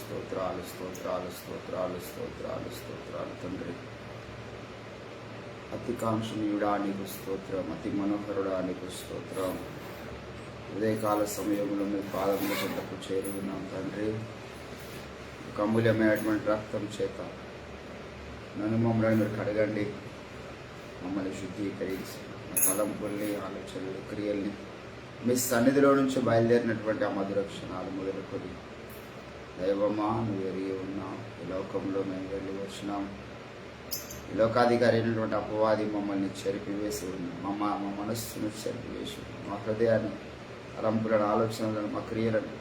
స్తోత్రాలు స్తోత్రాలు స్తోత్రాలు స్తోత్రాలు స్తోత్రాలు తండ్రి. అతి కాంక్షణీయుడా నీకు స్తోత్రం, అతి మనోహరుడా నీకు స్తోత్రం. ఉదయకాల సమయంలో మీ పాదముల చెంతకు చేరుకున్నాం తండ్రి. ఒక అమూల్యమైనటువంటి రక్తం చేత మమ్మల్ని మీరు కడగండి, మమ్మల్ని శుద్ధీకరించి మా తలంపుల్ని, ఆలోచనలు, క్రియల్ని మీ సన్నిధిలో నుంచి బయలుదేరినటువంటి ఆ మధుర క్షణాలు మొదలుకొని దైవమా నువ్వు ఎరిగి ఉన్నావు. ఈ లోకంలో మేము వెళ్ళి వచ్చినాం. ఈ లోకాధికారి అయినటువంటి అపవాది మమ్మల్ని చెరిపివేసి ఉన్నాం. మా మనస్సును చెరిపివేసి మా హృదయాన్ని, తలంపులను, ఆలోచనలను, మా క్రియలను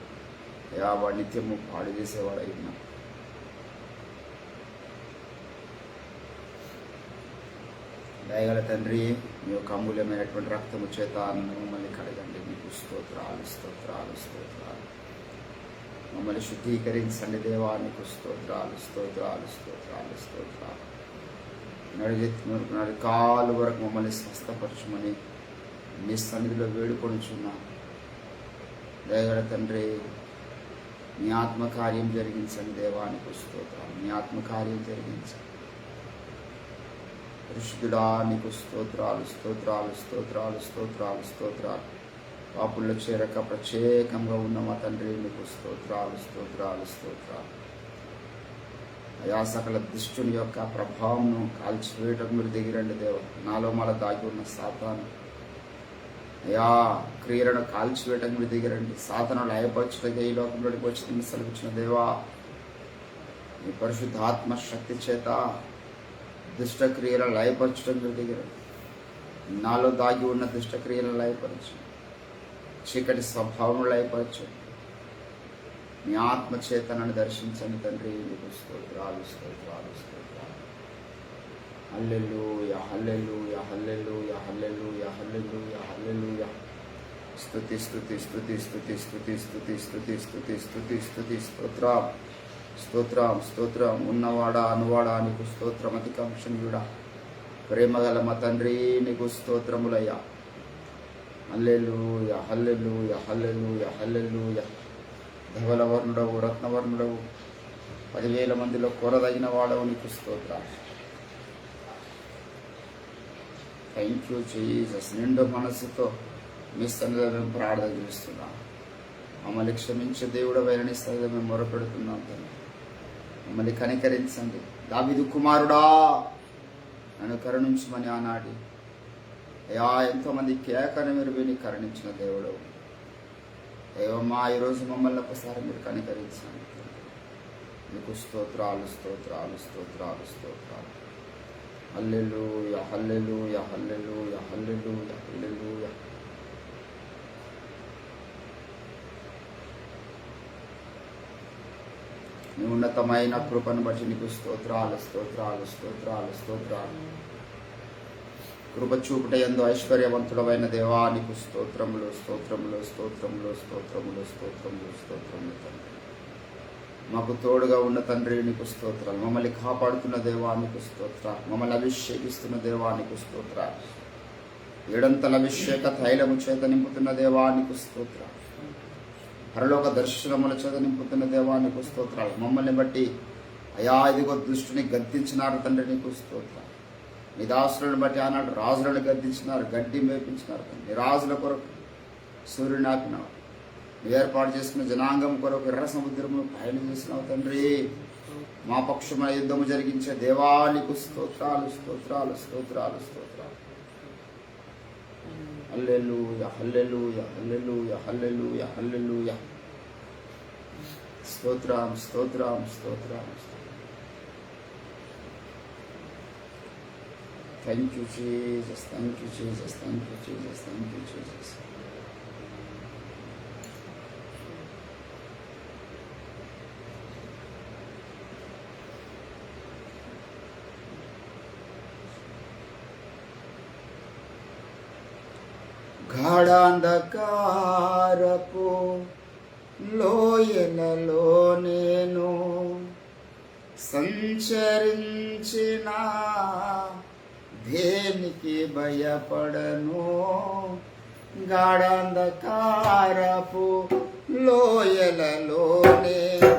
నిత్యము పాడు చేసేవాడై ఉన్నాం. దయగల తండ్రి, మీ యొక్క అమూల్యమైనటువంటి రక్తము చేత మమ్మల్ని కడగండి. మీకు స్తోత్రాలు స్తోత్రాలు స్తోత్రాలు. మమ్మల్ని శుద్ధీకరించండి దేవా, నీకు స్తోత్రాలు స్తోత్రాలు స్తోత్రాలు స్తోత్రాలు. నడి కాలు వరకు మమ్మల్ని స్వస్థపరచమని మీ సన్నిధిలో వేడుకొనుచున్నాం. దయగల తండ్రి, మీ ఆత్మకార్యం జరిగించండి దేవా, నీకు స్తోత్రాలు. మీ ఆత్మకార్యం జరిగించండి. పరిశుద్ధుడా నీకు స్తోత్రాలు స్తోత్రాలు స్తోత్రాలు స్తోత్రాలు స్తోత్రాలు. పాపుల్లో చేరక ప్రత్యేకంగా ఉన్న మా తండ్రి నీకు స్తోత్రాలు స్తోత్రాలు స్తోత్రాలు. అయా సకల దుష్టుని యొక్క ప్రభావంను కాల్చివేయటం మీరు దిగిరండి దేవ. నాలో మళ్ళీ దాగి ఉన్న సాతాను అయా క్రియలను కాల్చివేయటం మీరు దిగిరండి. సాతాను లయపరచుటగా ఈ లోకంలోకి వచ్చి సెలవిచ్చిన దేవా, మీ పరిశుద్ధాత్మ శక్తి చేత దుష్టక్రియలను లయపరచడం మీరు దిగిరండి. నాలో దాగి ఉన్న దుష్టక్రియలను లయపరచండి, చీకటి స్వభావం లయపరచండి. మీ ఆత్మ చేతనని దర్శించండి తండ్రి. మీకు స్తోత్రాలు స్తోత్రాలు స్తోత్రాలు. హల్లెలూయా హల్లెలూయా హల్లెలూయా హల్లెలూయా హల్లెలూయా హల్లెలూయా. స్తుతి స్తుతి స్తుతి స్తుతి స్తుతి స్తుతి స్తుతి స్తుతి స్తుతి స్తుతి. స్తోత్రం స్తోత్రం స్తోత్రం. ఉన్నవాడా అనువాడా నీకు స్తోత్రం. అతి కాంక్షణీయుడా ప్రేమగల మా తండ్రి నీకు స్తోత్రములయ్యా. హల్లెలూయా హల్లెలూయా హల్లెలూయా హల్లెలూయా. ధవలవర్ణుడవు, రత్నవర్ణుడవు, 10,000 మందిలో కొరదగిన వాడవు నీకు స్తోత్రం. Thank you Jesus. నిండు మనస్సుతో మీ సన్నిధిలో మేము ప్రార్థన చేస్తున్నాం. మమ్మల్ని క్షమించే దేవుడు వైరని స్థాయిలో మేము మొరపెడుతున్నాం తండ్రి. మమ్మల్ని కనికరించండి. దావీదు కుమారుడా నన్ను కరుణించమని ఆనాటి అయా ఎంతోమంది కేకను మీరు విని కరుణించిన దేవుడు దేవమ్మా, ఈరోజు మమ్మల్ని ఒకసారి మీరు కనికరించండి. మీకు స్తోత్రాలు స్తోత్రాలు స్తోత్రాలు స్తోత్రాలు. హల్లెలూయా హల్లెలూయా హల్లెలూయా హల్లెలూయా హల్లెలూయా. నీ ఉన్నతమైన కృపను బట్టి నీకు స్తోత్రాలు స్తోత్రాలు స్తోత్రాలు స్తోత్రాలు. కృప చూపుట యందు ఐశ్వర్యవంతుడమైన దేవా నీకు స్తోత్రములు స్తోత్రములు స్తోత్రములు స్తోత్రములు స్తోత్రములు స్తోత్రములు తండ్రి. మాకు తోడుగా ఉన్న తండ్రి నీకు స్తోత్రాలు. మమ్మల్ని కాపాడుతున్న దేవా నీకు స్తోత్రాలు. మమ్మల్ని అభిషేకిస్తున్న దేవా నీకు స్తోత్రాలు. 7 అంతల అభిషేక తైలము చేత నింపుతున్న దేవా నీకు స్తోత్రాలు. పరలోక దర్శనముల చేత నింపుతున్న దేవా నీకు స్తోత్రాలు. మమ్మల్ని బట్టి అయా ఇదిగో దుష్టుని గద్దించినారు తండ్రి నీకు స్తోత్రాలు. నీ దాసులను బట్టి ఆనాడు రాజులను గద్దించినారు, గడ్డి మేపించినారు. నీ రాజుల కొరకు సూర్యుని ఆపినావు. నీ ఏర్పాటు చేసుకున్న జనాంగం కొరకు ఎర్ర సముద్రమును పయనం చేసినావు తండ్రి. మా పక్షమైన యుద్ధము జరిగించే దేవా నీకు స్తోత్రాలు స్తోత్రాలు స్తోత్రాలు స్తోత్రాలు. హల్లెలూయా హల్లెలూయా హల్లెలూయా హల్లెలూయా హల్లెలూయా. స్తోత్రం స్తోత్రం స్తోత్రం. Thank you Jesus, thank you Jesus, thank you Jesus, thank you Jesus. గాఢాంధకారపు లోయలలో నేను సంచరించిన దేనికి భయపడను. గాఢాంధకారపు లోయలలో నేను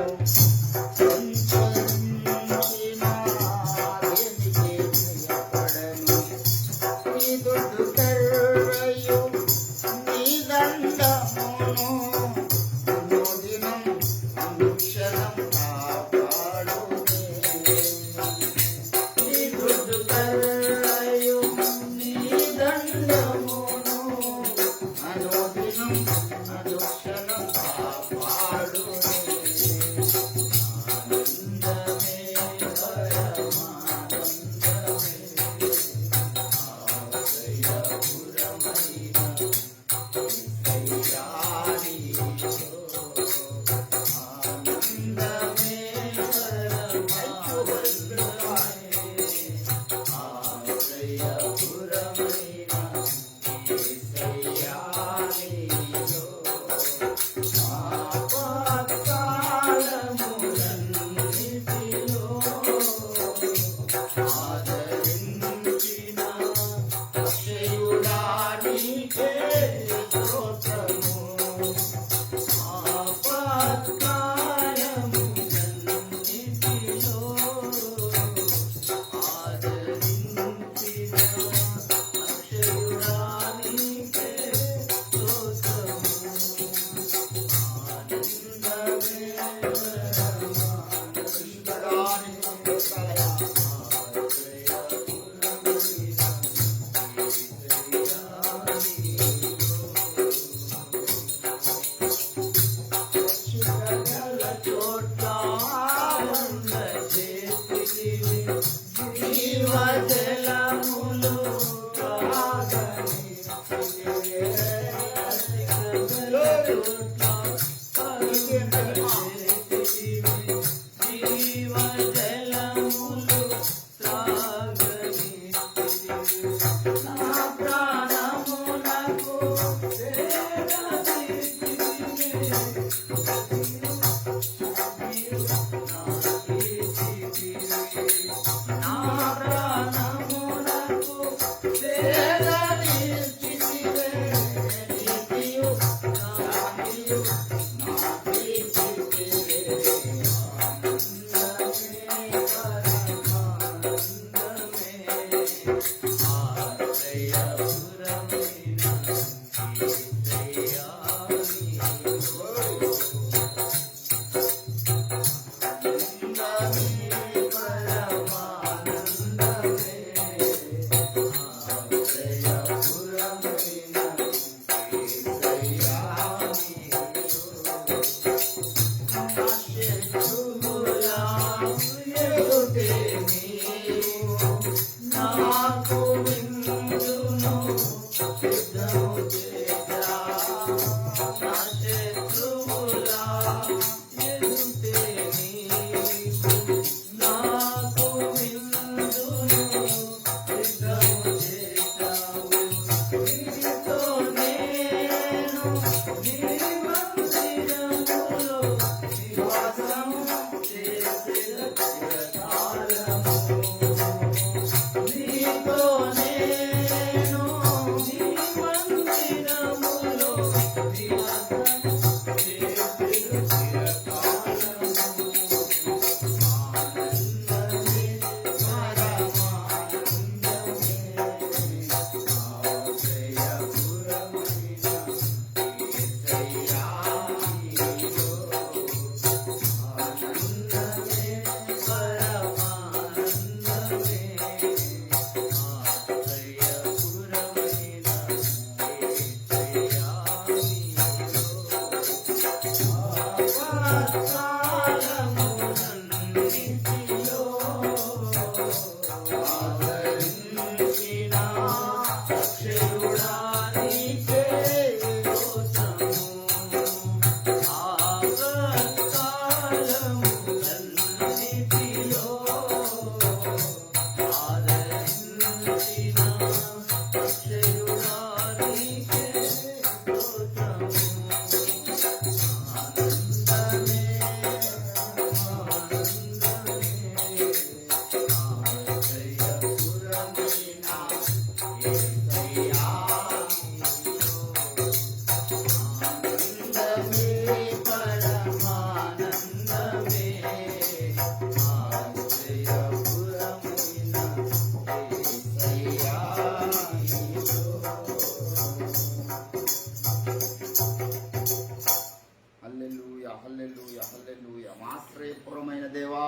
ఆశ్రయపురమైన దేవా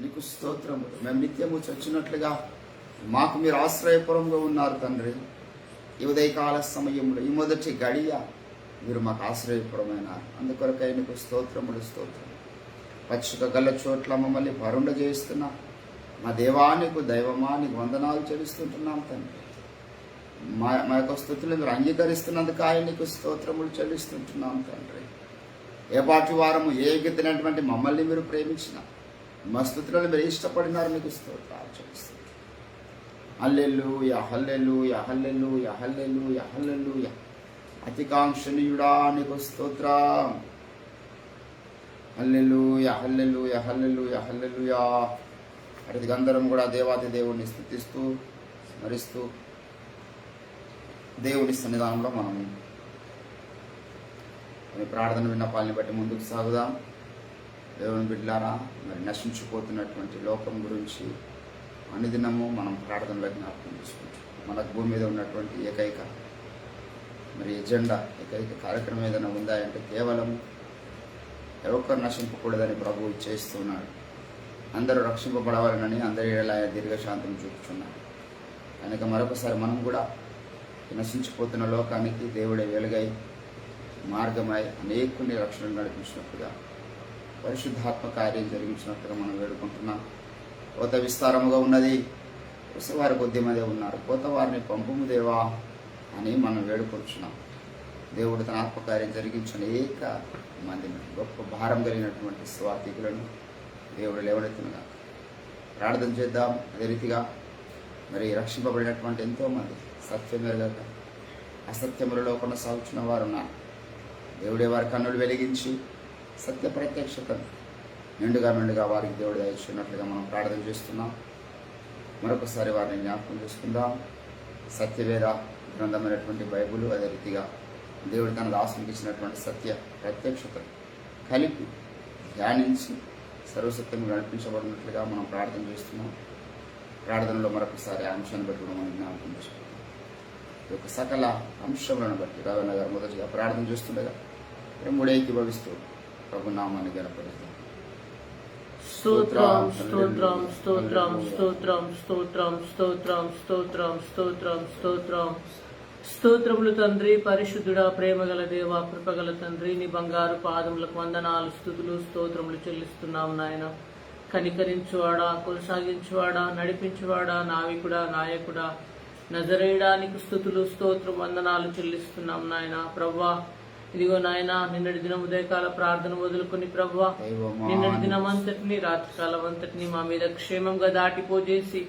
నీకు స్తోత్రములు. మేము నిత్యము చచ్చినట్లుగా మాకు మీరు ఆశ్రయపురంగా ఉన్నారు తండ్రి. ఈ ఉదయకాల సమయంలో ఈ మొదటి గడియ మీరు మాకు ఆశ్రయపురమైన అందుకొరకై నీకు స్తోత్రములు స్తోత్రం. పచ్చిక గల్ల చోట్ల మమ్మల్ని పరుండ చేస్తున్నా మా దేవానికి దైవమా నీకు వందనాలు చెల్లిస్తుంటున్నాం తండ్రి. మా యొక్క స్తుతులు మీరు అంగీకరిస్తున్నందుకు ఆయన నీకు స్తోత్రములు చెల్లిస్తుంటున్నాం తండ్రి. ఏ పాటి వారము ఏ గిద్దినటువంటి మమ్మల్ని మీరు ప్రేమించిన మా స్తుతులను మీరు ఇష్టపడినారు, మీకు స్తోత్రాలు చెల్లిస్తున్నాం. హల్లెలూయా హల్లెలూయా హల్లెలూయా హల్లెలూయా హల్లెలూయా. అతికాంక్షణీయుడా నీకు స్తోత్రం. హల్లెలూయా హల్లెలూయా హల్లెలూయా హల్లెలూయా. అటు అందరం కూడా దేవాది దేవుడిని స్తుతిస్తూ స్మరిస్తూ దేవుని సన్నిధానంలో మనము ప్రార్థన విన్నపాలని బట్టి ముందుకు సాగుదాం. దేవుని బిడ్డలారా, మరి నశించిపోతున్నటువంటి లోకం గురించి అనుదినము మనం ప్రార్థనలో జ్ఞాపకం చేసుకుంటాం. మన భూమి మీద ఉన్నటువంటి ఏకైక ఎజెండా, ఏకైక కార్యక్రమం ఏదైనా ఉందా అంటే కేవలం ఎవరు నశింపకూడదని ప్రభువు చేస్తున్నాడు. అందరూ రక్షింపబడవాలని అందరి ఎలా దీర్ఘశాంతం చూపుతున్నాడు. కనుక మరొకసారి మనం కూడా నశించిపోతున్న లోకానికి దేవుడే వెలుగై మార్గమై అనేకుని రక్షణ నడిపించినట్టుగా పరిశుద్ధాత్మ కార్యం జరిగించినట్టుగా మనం వేడుకుంటున్నాం. కోత విస్తారముగా ఉన్నది, వారి కొద్ది మంది ఉన్నారు, కొత్త వారిని పంపుము దేవా అని మనం వేడుకొచ్చున్నాం. దేవుడు తన ఆత్మకార్యం జరిగించిన అనేక మందిని, గొప్ప భారం కలిగినటువంటి స్వార్థికులను దేవుడు లేవనెత్తునుగా. ప్రార్థన చేద్దాం. అదే రీతిగా మరి రక్షింపబడినటువంటి ఎంతోమంది సత్యం ఎరగక అసత్యములలో కొనసాగుతున్న వారు ఉన్నారు. దేవుడే వారి కన్నులు వెలిగించి సత్య ప్రత్యక్షతను మెండుగా వారికి దేవుడు దయచున్నట్లుగా మనం ప్రార్థన చేస్తున్నాం. మరొకసారి వారిని జ్ఞాపకం చేసుకుందాం. సత్యవేద గ్రంథమైనటువంటి బైబుల్, అదే రీతిగా దేవుడు తన దాసునికి ఇచ్చినటువంటి సత్య ప్రత్యక్షతను కలిపి ధ్యానించి సర్వసత్యం నడిపించబడినట్లుగా మనం ప్రార్థన చేస్తున్నాం. ప్రార్థనలో మరొకసారి ఆ అంశాన్ని బట్టి మనం జ్ఞాపకం చేసుకుంటాం. ఈ యొక్క సకల అంశములను బట్టి రవణ గారు మొదటిగా ప్రార్థన చేస్తుండగా మూడేకి భవిస్తూ ప్రభు నామాన్ని గణపరుస్తాం. స్తోత్రం స్తోత్రం స్తోత్రం స్తోత్రం స్తోత్రం స్తోత్రం స్తోత్రం స్తోత్రం స్తోత్రం స్తోత్రములు తండ్రి, పరిశుద్ధుడా, ప్రేమగల దేవ, కృపగల తండ్రి, నీ బంగారు పాదములకు వందనాలు, స్తుతులు, స్తోత్రములు చెల్లిస్తున్నాము నాయన. కనికరించువాడా, కొనసాగించువాడా, నడిపించువాడా, నావికుడా, నాయకుడా, నజరేయడానికి స్తుతులు, స్తోత్రం, వందనాలు చెల్లిస్తున్నాం నాయన. ప్రవ్వా, ఇదిగో నాయన, నిన్నటి దినం ఉదయకాల ప్రార్థన మొదలుకొని ప్రవ్వా, నిన్నటి దినం అంతటిని, రాత్రికాలం అంతటిని మా మీద క్షేమంగా దాటిపోజేసి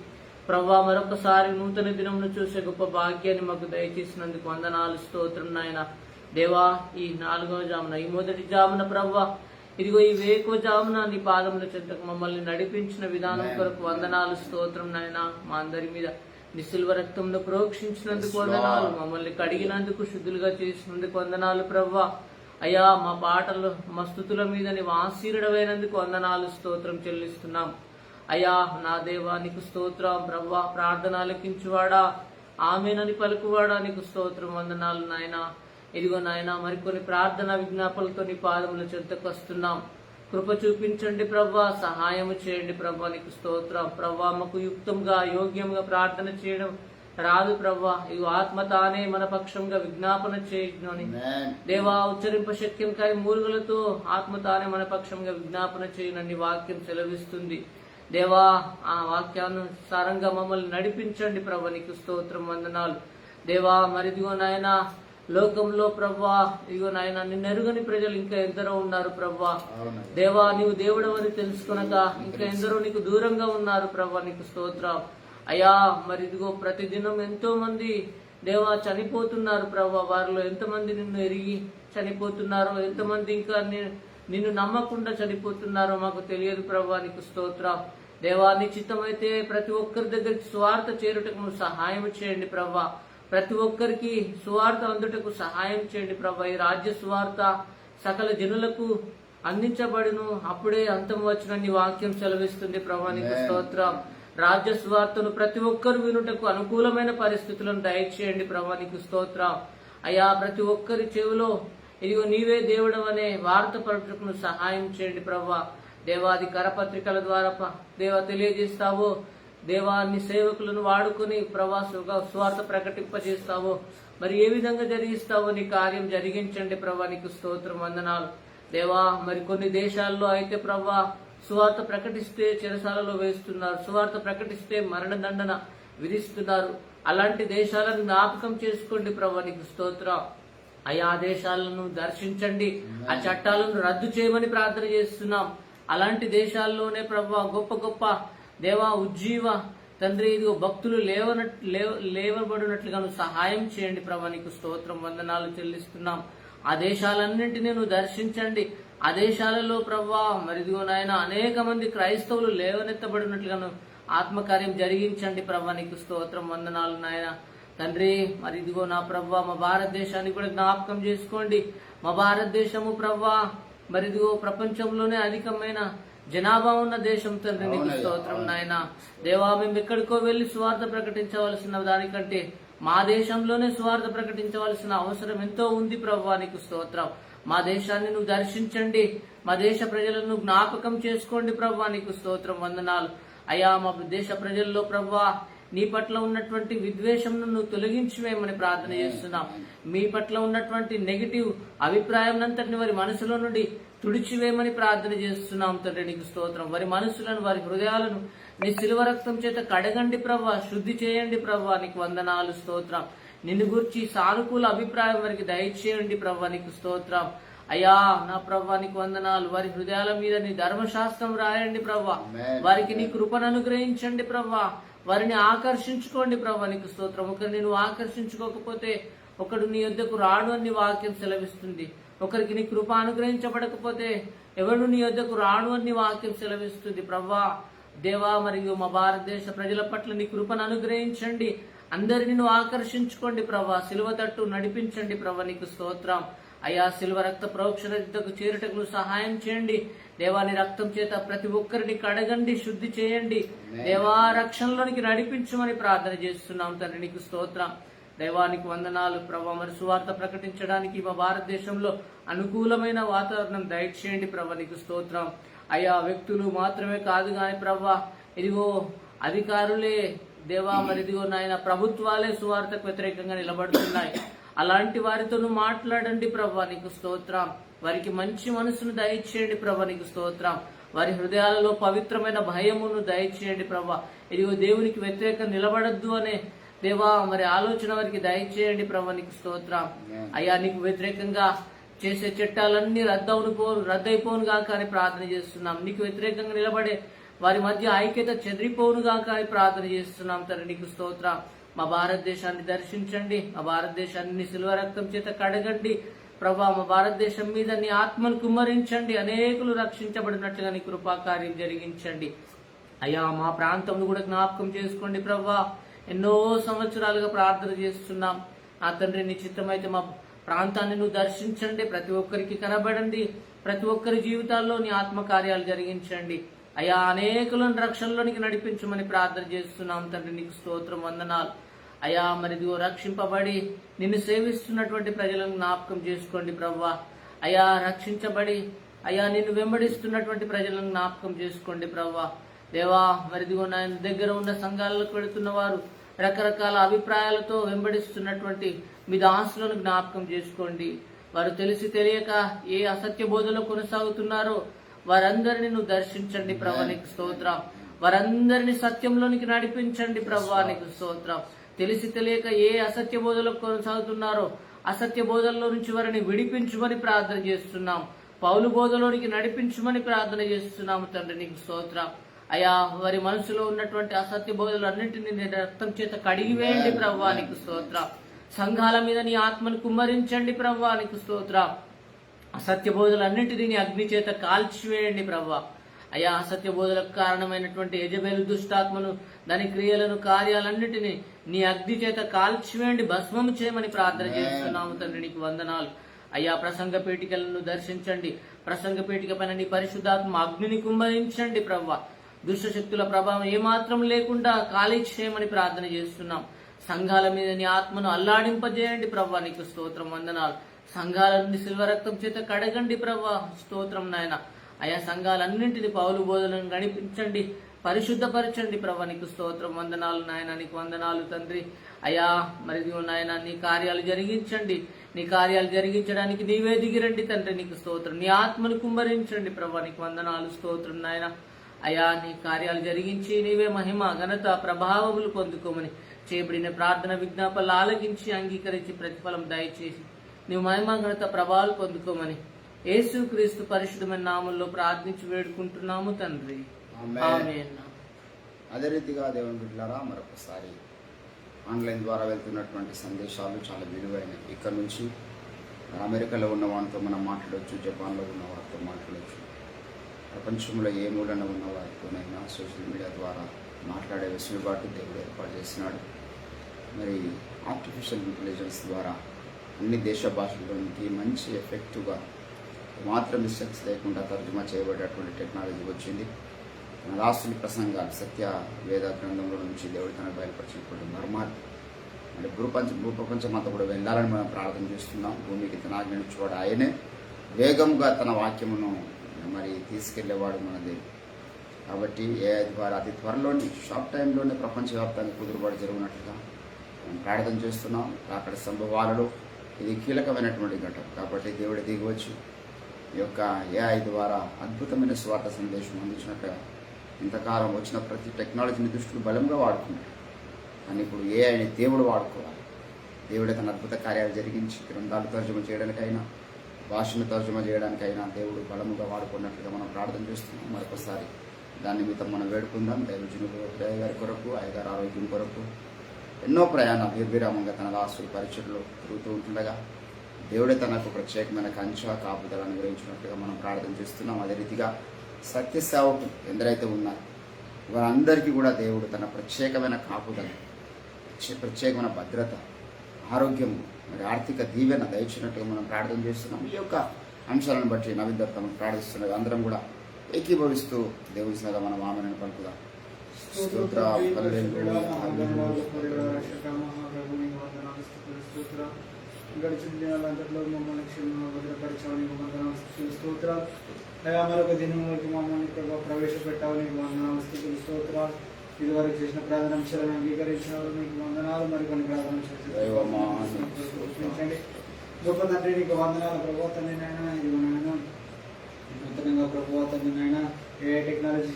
ప్రవ్వా, మరొకసారి నూతన దినంను చూసే గొప్ప భాగ్యాన్ని మాకు దయచేసినందుకు వందనాలు, స్తోత్రం నాయన. దేవా, ఈ 4వ జామున, ఈ మొదటి జామున ప్రవ్వా, ఇదిగో ఈ వేకువ జామున నీ పాదముల చెంతకు మమ్మల్ని నడిపించిన విధానం కొరకు వందనాలు, స్తోత్రం నాయన. మా అందరి మీద నీ సిల్వ రక్తంలో ప్రోక్షించినందుకు వందనాలు, మమ్మల్ని కడిగినందుకు, శుద్ధులుగా చేసినందుకు వందనాలు ప్రవ్వా. అయ్యా, మా పాటలు, మా స్తుతుల మీద నీవు ఆశీర్వడమైనందుకు వందనాలు, స్తోత్రం చెల్లిస్తున్నాం. అయ్యా నా దేవా, నీకు స్తోత్రం ప్రవ్వా. ప్రార్థన ఆలకించువాడా, ఆమేనని పలుకువాడా, నీకు స్తోత్రం, వందనాలు నాయన. ఇదిగో నాయన, మరికొన్ని ప్రార్థన విజ్ఞాపనలతో నీ పాదముల చెంతకు వస్తున్నాం. కృప చూపించండి ప్రవ్వా, సహాయము చేయండి ప్రవ్వా, నీకు స్తోత్రం ప్రవ్వా. మాకు యుక్తంగా, యోగ్యంగా ప్రార్థన చేయడం రాదు ప్రవ్వా. ఇవి ఆత్మ తానే మన పక్షంగా విజ్ఞాపన చేయని దేవా, ఉచ్చరింప శక్యం కాని మూలుగులతో ఆత్మ తానే మన పక్షంగా విజ్ఞాపన చేయనని వాక్యం సెలవిస్తుంది. దేవా, ఆ వాక్యానుసారంగా మమ్మల్ని నడిపించండి ప్రవ్వా, నీకు స్తోత్రం, వందనాలు దేవా. మరిదిగో నాయన, లోకంలో ప్రవ్వా, ఇదిగో నాయన, నిన్ను ఎరుగని ప్రజలు ఇంకా ఎందరో ఉన్నారు ప్రవ్వా. దేవా, నీవు దేవుడు అని తెలుసుకొనక ఇంకా ఎందరో నీకు దూరంగా ఉన్నారు ప్రవ్వా, నీకు స్తోత్రం అయ్యా. మరి ఇదిగో ప్రతిదినం ఎంతో మంది దేవా చనిపోతున్నారు ప్రవ్వా. వారిలో ఎంతమంది నిన్ను ఎరిగి చనిపోతున్నారో, ఎంతమంది ఇంకా నిన్ను నమ్మకుండా చనిపోతున్నారో మాకు తెలియదు ప్రవ్వా, నీకు స్తోత్రం దేవా. నీ చిత్తమైతే ప్రతి ఒక్కరి దగ్గరికి స్వార్థ చేరుటకు నువ్వు సహాయం చేయండి ప్రవ్వా. ప్రతి ఒక్కరికి సువార్త అందుటకు సహాయం చేయండి ప్రభా. ఈ రాజ్య సువార్త సకల జనులకు అందించబడును, అప్పుడే అంతం వచ్చిన నీ వాక్యం సెలవిస్తుంది ప్రభా, నీకు స్తోత్రం. రాజ్య సువార్తను ప్రతి ఒక్కరు వినుటకు అనుకూలమైన పరిస్థితులను దయచేయండి ప్రభా, నీకు స్తోత్రం అయ్యా. ప్రతి ఒక్కరి చెవిలో ఇదిగో నీవే దేవుడు అనే వార్త పరచుటకు సహాయం చేయండి ప్రభా. దేవాది కరపత్రికల ద్వారా దేవా తెలియజేస్తావో, దేవాన్ని సేవకులను వాడుకుని ప్రవాసుగా స్వార్థ ప్రకటింపజేస్తావో, మరి ఏ విధంగా జరిగిస్తావో నీ కార్యం జరిగించండి ప్రభా, నీకు స్తోత్రం, వందనాలు దేవా. మరి కొన్ని దేశాల్లో అయితే ప్రభా సువార్త ప్రకటిస్తే చెరసాలలో వేస్తున్నారు, సువార్త ప్రకటిస్తే మరణదండన విధిస్తున్నారు. అలాంటి దేశాలను జ్ఞాపకం చేసుకోండి ప్రభా, నీకు స్తోత్రం అయ్యా. ఆ దేశాలను దర్శించండి, ఆ చట్టాలను రద్దు చేయమని ప్రార్థన చేస్తున్నాం. అలాంటి దేశాల్లోనే ప్రభా గొప్ప గొప్ప దేవా ఉజ్జీవ తండ్రి, ఇదిగో భక్తులు లేవబడినట్లుగా నువ్వు సహాయం చేయండి ప్రభా, నీకు స్తోత్రం, వందనాలు చెల్లిస్తున్నాం. ఆ దేశాలన్నింటినీ నువ్వు దర్శించండి. ఆ దేశాలలో ప్రభా మరి ఇదిగో నాయన అనేక మంది క్రైస్తవులు లేవనెత్తబడినట్లుగా ఆత్మకార్యం జరిగించండి ప్రభా, నీకు స్తోత్రం, వందనాలు నాయన తండ్రి. మరి ఇదిగో నా ప్రభా మా భారతదేశాన్ని కూడా జ్ఞాపకం చేసుకోండి. మా భారతదేశము ప్రభా మరి ఇదిగో ప్రపంచంలోనే అధికమైన జనాభా ఉన్న దేశం తండ్రి, నీకు స్తోత్రం నాయన దేవా. మేము ఎక్కడికో వెళ్లి స్వార్థ ప్రకటించవలసిన దానికంటే మా దేశంలోనే స్వార్థ ప్రకటించవలసిన అవసరం ఎంతో ఉంది ప్రభా, నీకు స్తోత్రం. మా దేశాన్ని నువ్వు దర్శించండి, మా దేశ ప్రజలను జ్ఞాపకం చేసుకోండి ప్రభా, నీకు స్తోత్రం, వందనాలు అయ్యా. మా దేశ ప్రజల్లో ప్రభా నీ పట్ల ఉన్నటువంటి విద్వేషంను నువ్వు తొలగించివేయమని ప్రార్థన చేస్తున్నాం. మీ పట్ల ఉన్నటువంటి నెగిటివ్ అభిప్రాయం అంతటిని వారి మనసులో నుండి తుడిచివేయమని ప్రార్థన చేస్తున్నాం తండ్రి. నీకు స్తోత్రం. వారి మనసులను, వారి హృదయాలను నీ శిలువ రక్తం చేత కడగండి ప్రవ్వా, శుద్ధి చేయండి ప్రవ్వా. నీకు వందనాలు, స్తోత్రం. నిన్ను గురించి సానుకూల అభిప్రాయం వారికి దయచేయండి ప్రవ్వా. నీకు స్తోత్రం. అయ్యా నా ప్రవ్వా, నీకు వందనాలు. వారి హృదయాల మీద నీ ధర్మశాస్త్రం రాయండి ప్రవ్వా. వారికి నీ కృపను అనుగ్రహించండి ప్రవ్వా. వారిని ఆకర్షించుకోండి ప్రవ్వా. నీకు స్తోత్రం. ఒకరిని నువ్వు ఆకర్షించుకోకపోతే ఒకడు నీ యొద్దకు రాడు అని వాక్యం సెలవిస్తుంది. ఒకరికి నీ కృప అనుగ్రహించబడకపోతే ఎవడు నీ యొద్దకు రాడు అని వాక్యం సెలవిస్తుంది ప్రవ్వా. దేవా, మరియు మా భారతదేశ ప్రజల పట్ల నీ కృపను అనుగ్రహించండి. అందరిని నువ్వు ఆకర్షించుకోండి ప్రవ్వా. సిలువ తట్టు నడిపించండి ప్రవ్వా. నీకు స్తోత్రం. అయ్యా, సిలువ రక్త ప్రోక్షణ యుద్ధకు చేరుటకు నువ్వు సహాయం చేయండి దేవా. నీ రక్తం చేత ప్రతి ఒక్కరిని కడగండి, శుద్ధి చేయండి దేవా. రక్షణలోనికి నడిపించమని ప్రార్థన చేస్తున్నాం తండ్రి. నీకు స్తోత్రం. దైవానికి వందనాలు ప్రభా. మరి సువార్త ప్రకటించడానికి మా భారతదేశంలో అనుకూలమైన వాతావరణం దయచేయండి ప్రభా. నీకు స్తోత్రం. అయ్యా, వ్యక్తులు మాత్రమే కాదు గాని ప్రభా, ఇదిగో అధికారులే దేవా, మరి ఇదిగో నాయన ప్రభుత్వాలే సువార్తకు వ్యతిరేకంగా నిలబడుతున్నాయి. అలాంటి వారితో మాట్లాడండి ప్రభా. నీకు స్తోత్రం. వారికి మంచి మనసును దయచేయండి ప్రభా. నీకు స్తోత్రం. వారి హృదయాలలో పవిత్రమైన భయమును దయచేయండి ప్రభా. ఇదిగో దేవునికి వ్యతిరేకంగా నిలబడద్దు అనే దేవా మరి ఆలోచన వారికి దయచేయండి ప్రభా. నీకు స్తోత్రం. అయ్యా, నీకు వ్యతిరేకంగా చేసే చట్టాలన్నీ రద్దయిపోనుగా కానీ ప్రార్థన చేస్తున్నాం. నీకు వ్యతిరేకంగా నిలబడే వారి మధ్య ఐక్యత చెదిరిపోనుగా కానీ ప్రార్థన చేస్తున్నాం తండ్రి. నీకు స్తోత్రం. మా భారతదేశాన్ని దర్శించండి. మా భారతదేశాన్ని సిలువ రక్తం చేత కడగండి ప్రభా. మా భారతదేశం మీద నీ ఆత్మను కుమ్మరించండి. అనేకులు రక్షించబడినట్లుగా నీ కృపాకార్యం జరిగించండి. అయ్యా, మా ప్రాంతం కూడా జ్ఞాపకం చేసుకోండి ప్రభా. ఎన్నో సంవత్సరాలుగా ప్రార్థన చేస్తున్నాం ఆ తండ్రి. నీ చిత్తమైతే మా ప్రాంతాన్ని నువ్వు దర్శించండి. ప్రతి ఒక్కరికి కనబడండి. ప్రతి ఒక్కరి జీవితాల్లో నీ ఆత్మకార్యాలు జరిగించండి అయ్యా. అనేకులను రక్షణలోనికి నడిపించమని ప్రార్థన చేస్తున్నాం తండ్రి. నీకు స్తోత్రం, వందనాలు అయ్యా. మరి ఇదిగో రక్షింపబడి నిన్ను సేవిస్తున్నటువంటి ప్రజలను జ్ఞాపకం చేసుకోండి ప్రవ్వా. అయ్యా, రక్షించబడి అయ్యా నిన్ను వెంబడిస్తున్నటువంటి ప్రజలను జ్ఞాపకం చేసుకోండి ప్రవ్వా. దేవా, మరి ఇదిగో నా దగ్గర ఉన్న సంఘాలకు వెళుతున్న వారు రకరకాల అభిప్రాయాలతో వెంబడిస్తున్నటువంటి మీ దాసులను జ్ఞాపకం చేసుకోండి. వారు తెలిసి తెలియక ఏ అసత్య బోధలో కొనసాగుతున్నారో వారందరినీ నువ్వు దర్శించండి ప్రభా. నీకు స్తోత్రం. వారందరినీ సత్యంలోనికి నడిపించండి ప్రభా. నీకు స్తోత్రం. తెలిసి తెలియక ఏ అసత్య బోధలో కొనసాగుతున్నారో అసత్య బోధల్లో నుంచి వారిని విడిపించమని ప్రార్థన చేస్తున్నాం. పౌలు బోధలోనికి నడిపించమని ప్రార్థన చేస్తున్నాము తండ్రి. నీకు స్తోత్రం అయ్యా. వారి మనసులో ఉన్నటువంటి అసత్య బోధలు అన్నింటినీ నీ రక్తం చేత కడిగివేయండి ప్రభా. నీకు స్తోత్రం. సంఘాల మీద నీ ఆత్మను కుమ్మరించండి ప్రభా. నీకు స్తోత్రం. అసత్య బోధలు అన్నింటినీ నీ అగ్ని చేత కాల్చివేయండి ప్రభా. అయ్యా, అసత్య బోధలకు కారణమైనటువంటి యజబేలు దుష్టాత్మను, దాని క్రియలను, కార్యాలన్నింటినీ నీ అగ్ని చేత కాల్చివేయండి, భస్మము చేయమని ప్రార్థన చేస్తున్నాము తండ్రి. నీకు వందనాలు అయ్యా. ప్రసంగ పీఠికలను దర్శించండి. ప్రసంగ పీఠిక పైన నీ పరిశుద్ధాత్మ అగ్నిని కుమ్మరించండి ప్రభా. దుష్ట శక్తుల ప్రభావం ఏమాత్రం లేకుండా ఖాళీ చేయమని ప్రార్థన చేస్తున్నాం. సంఘాల మీద నీ ఆత్మను అల్లాడింపజేయండి ప్రభా. నీకు స్తోత్రం, వందనాలు. సంఘాలన్నీ సిల్వ రక్తం చేత కడగండి ప్రభా. స్తోత్రం నాయన. అయా, సంఘాలన్నింటినీ పౌలు బోధలను గణిపించండి, పరిశుద్ధపరచండి ప్రభా. నీకు స్తోత్రం, వందనాలు నాయన. నీకు వందనాలు తండ్రి. అయా, మరి నాయన నీ కార్యాలు జరిగించండి. నీ కార్యాలు జరిగించడానికి నీవే దిగిరండి తండ్రి. నీకు స్తోత్రం. నీ ఆత్మను కుమ్మరించండి ప్రభా. నీకు వందనాలు, స్తోత్రం నాయన. అయా, నీ కార్యాలు జరిగించి నీవే మహిమ, ఘనత, ప్రభావములు పొందుకోమని చేయబడిన ప్రార్థన విజ్ఞాపనలు ఆలకించి అంగీకరించి ప్రతిఫలం దయచేసి నీవు మహిమ, ఘనత, ప్రభావాలు పొందుకోమని యేసు క్రీస్తు పరిశుద్ధమైన నామంలో ప్రార్థించి వేడుకుంటున్నాము తండ్రి. ఆమేన్. అదే రీతిగా దేవుని బిడ్డలారా, మరొకసారి ఆన్లైన్ ద్వారా వెళ్తున్నటువంటి సందేశాలు చాలా విలువైనవి. ఇక్కడ నుంచి అమెరికాలో ఉన్న వారితో మనం మాట్లాడవచ్చు, జపాన్లో ఉన్న వారితో మాట్లాడవచ్చు, ప్రపంచంలో ఏ మూలన ఉన్న వారితోనైనా సోషల్ మీడియా ద్వారా మాట్లాడే వెసులుబాటు దేవుడు ఏర్పాటు చేసినాడు. మరి ఆర్టిఫిషియల్ ఇంటెలిజెన్స్ ద్వారా అన్ని దేశ భాషల్లోనికి మంచి ఎఫెక్టివ్గా మాత్రం మిస్టేక్స్ లేకుండా తర్జుమా చేయబడేటువంటి టెక్నాలజీ వచ్చింది. మన రాసుల ప్రసంగాలు సత్య వేద గ్రంథంలో నుంచి దేవుడు తనకు బయలుపరిచినటువంటి మర్మాలు అంటే భూప్రపంచం అంతా కూడా వెళ్ళాలని మనం ప్రార్థన చేస్తున్నాం. భూమికి తన ఆజ్ఞనిచ్చేవాడు ఆయనే, వేగంగా తన వాక్యమును మరి తీసుకెళ్లేవాడు మన దేవుడు. కాబట్టి ఏఐ ద్వారా అతి త్వరలోని షార్ట్ టైంలోనే ప్రపంచవ్యాప్తంగా కుదురుబాటు జరుగునట్లుగా మనం ప్రార్థన చేస్తున్నాం. అక్కడ సంభవాలలో ఇది కీలకమైనటువంటి ఘట్టం. కాబట్టి దేవుడి దిగివచ్చి ఈ యొక్క ఏఐ ద్వారా అద్భుతమైన స్వార్థ సందేశం అందించినట్టుగా ఇంతకాలం వచ్చిన ప్రతి టెక్నాలజీని దృష్టిలో బలంగా వాడుకున్నాడు. కానీ ఇప్పుడు ఏఐని దేవుడు వాడుకోవాలి. దేవుడే తన అద్భుత కార్యాలు జరిగించి గ్రంథాలు తర్జుమ చేయడానికైనా, భాషను తర్జుమ చేయడానికైనా దేవుడు బలముగా వాడుకున్నట్లుగా మనం ప్రార్థన చేస్తున్నాం. మరొకసారి దాని నిమిత్తం మనం వేడుకుందాం. దైవజనులు గారి కొరకు, అయ్యగారి ఆరోగ్యం కొరకు ఎన్నో ప్రయాణాలు నిర్విరామంగా తన దాసుల పరిచయలో తిరుగుతూ ఉంటుండగా దేవుడే తనకు ప్రత్యేకమైన కంచె కాపుదలను అనుగ్రహించినట్టుగా మనం ప్రార్థన చేస్తున్నాం. అదే రీతిగా సత్య సేవకులు ఎందరైతే ఉన్నారు వారందరికీ కూడా దేవుడు తన ప్రత్యేకమైన కాపుదల, ప్రత్యేకమైన భద్రత, ఆరోగ్యము, మరి ఆర్థిక దీవెన దయచినట్టుగా మనం ప్రార్థన చేస్తున్నాం. ఈ యొక్క అంశాలను బట్టి నవీన్ మనం ప్రార్థిస్తున్నది అందరం కూడా ఏకీభవిస్తూ దేవుని సదా మనం ఆమెను పలుకుదాం. గడిచిన దినాలంతట్లో మమ్మల్ని క్షేమంగా భద్రపరిచావని స్తోత్రాలు. అయా మరొక దినంలోకి మమ్మల్ని ప్రవేశపెట్టావని వందనాలు, స్తుతులు, స్తోత్రాలు. ఇదివరకు చేసిన ప్రార్థనాంశాలను అంగీకరించినారు, మీకు వందనాలు. మరికొన్ని ప్రార్థనాంశాలు గొప్ప తండ్రి, నీకు వందనాలు ప్రభువా తండ్రి నాయన. ఇదిగో నాయన నూతనంగా ప్రభువా తండ్రి నాయన ఏ టెక్నాలజీ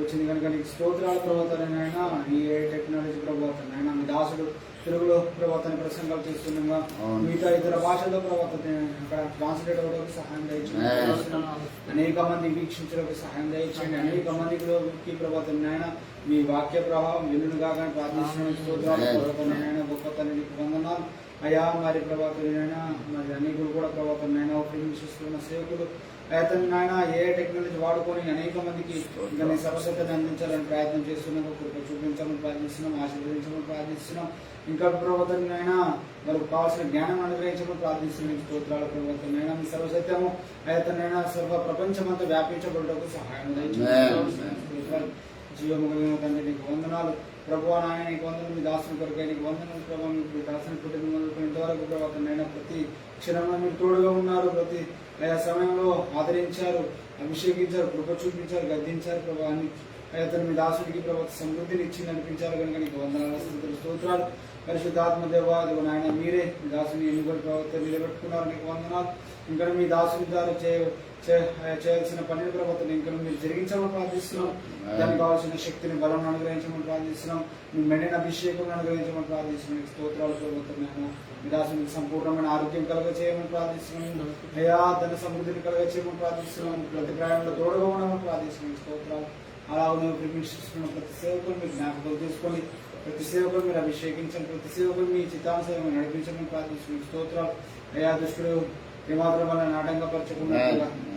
వచ్చింది కనుక నీకు స్తోత్రాలు ప్రభువా తండ్రి నాయన. ఈ ఏ టెక్నాలజీ ప్రభువా తండ్రి నాయన మీ దాసుడు తెలుగులో ప్రవర్తన ప్రసంగాలు చేస్తుండగా మిగతా ఇతర భాషల్లో ప్రవర్తన అక్కడ ట్రాన్స్లేట్ అవ్వడానికి సహాయం దయచేయండి. అనేక మంది వీక్షించడానికి సహాయం దయచేయండి. అనేక మందికి ప్రవర్తన నాయన మీ వాక్య ప్రభావం వెన్నుగా కానీ ప్రార్థిస్తున్నాయన. గొప్ప తండ్రి వందనాలు అయా. మరి ప్రవర్తన మరి అనేకులు కూడా ప్రవర్తన నాయన ప్రేమిస్తున్న సేవకులు అతని నాయన ఏ టెక్నాలజీ వాడుకొని అనేక మందికి దాన్ని సరస్వతని అందించాలని ప్రయత్నం చేస్తున్నాం. కృప చూపించాలని ప్రార్థిస్తున్నాం, ఆశీర్వదించమని ప్రార్థిస్తున్నాం. ఇంకా ప్రవర్తన అయినా వాళ్ళకు కావాల్సిన జ్ఞానం అనుగ్రహించమని ప్రార్థిస్తున్నాం. స్తోత్రాల ప్రవర్తన అయినా మీ సర్వసత్యము అతనైనా సర్వ ప్రపంచమంతా వ్యాపించబడటకు సహాయం దయచేయండి. జీవము కలిగిన తండ్రి నీకు వందనాలు ప్రభువా నాయన. నీకు వందలు మీ దాసుని కొరకై నీకు వందనాలు ప్రభావ. మీకు దాసుని పుట్టిన మొదలుకొని ఇంతవరకు ప్రవర్తన అయినా ప్రతి క్షణంలో మీరు తోడుగా ఉన్నారు. ప్రతి ఆయా సమయంలో ఆదరించారు, అభిషేకించారు, కృప చూపించారు, గద్దించారు ప్రభావ. అతను మీ దాసుడికి ప్రభుత్వ సమృద్ధిని ఇచ్చి నడిపించారు కనుక నీకు వందనాలు, స్తుతులు, స్తోత్రాలు. పరిశుద్ధాత్మ దేవ నాయన మీరే మీ దాసుని ఎన్నుకొని ప్రభుత్వం నిలబెట్టుకున్నారు, నీకు వందనాలు. ఇంకా మీ దాసుని ద్వారా చేయాల్సిన పనిని ప్రభుత్వం ఇంకా మీరు జరిగించమని ప్రార్థిస్తున్నాం. దానికి కావాల్సిన శక్తిని బలం అనుగ్రహించమని ప్రార్థిస్తున్నాం. మీ మెండిన అభిషేకం అనుగ్రహించమని ప్రార్థిస్తున్నాం. స్తోత్రాలు ప్రభుత్వం మీ దాసునికి సంపూర్ణమైన ఆరోగ్యం కలుగ చేయమని ప్రార్థిస్తున్నాం. అయా ధన సమృద్ధిని కలుగ చేయమని ప్రార్థిస్తున్నాం. ప్రతి ప్రయాణంలో తోడుగా ఉండమని ప్రార్థిస్తున్నాం. స్తోత్రాలు. అలాగే ప్రేమిస్తున్న ప్రతి సేవకులు మీరు జ్ఞాపకం చేసుకోండి. ప్రతి సేవకులు మీరు అభిషేకించండి. ప్రతి సేవకులు మీ చిత్తానుసారం నడిపించమని ప్రార్థిస్తున్నాం. స్తోత్రాలు. అయా దుష్టుడు ఏమాత్రం వల్ల ఆటంకపరచకుండా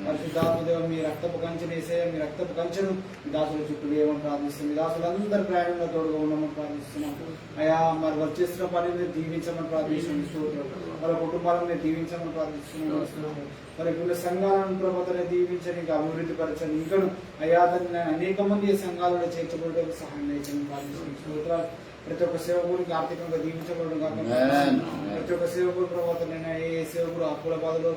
పరిశుద్ధాత్మదేవ మీ రక్తపు కంచెను వేసేయ, మీ రక్తపు కంచెను మీ దాసుల చుట్టూ వేయమని ప్రార్థిస్తున్నాం. మీ దాసులందరి ప్రయాణంలో తోడుగా ఉండమని ప్రార్థిస్తున్నాం. అయా మరి వారు చేస్తున్న పని మీరు దీవించమని ప్రార్థిస్తున్నాం. స్తోత్రాలు. వాళ్ళ కుటుంబాలను మీరు దీవించమని ప్రార్థిస్తున్నాం. మరి కొన్ని సంఘాలను ప్రభుత్వాన్ని దీవించడానికి అభివృద్ధి పరచండి. ఇంకా అయాదని అనేక మంది సంఘాలలో చేర్చబడడానికి సహాయం చేయండి ప్రార్థిస్తున్నాం. స్తోత్రాలు. ప్రతి ఒక్క సేవకుడికి ఆర్థికంగా దీవించబడడం కాకుండా ప్రతి ఒక్క సేవకుడు ప్రభుత్వ ఏ సేవకుడు అప్పుల బాధలు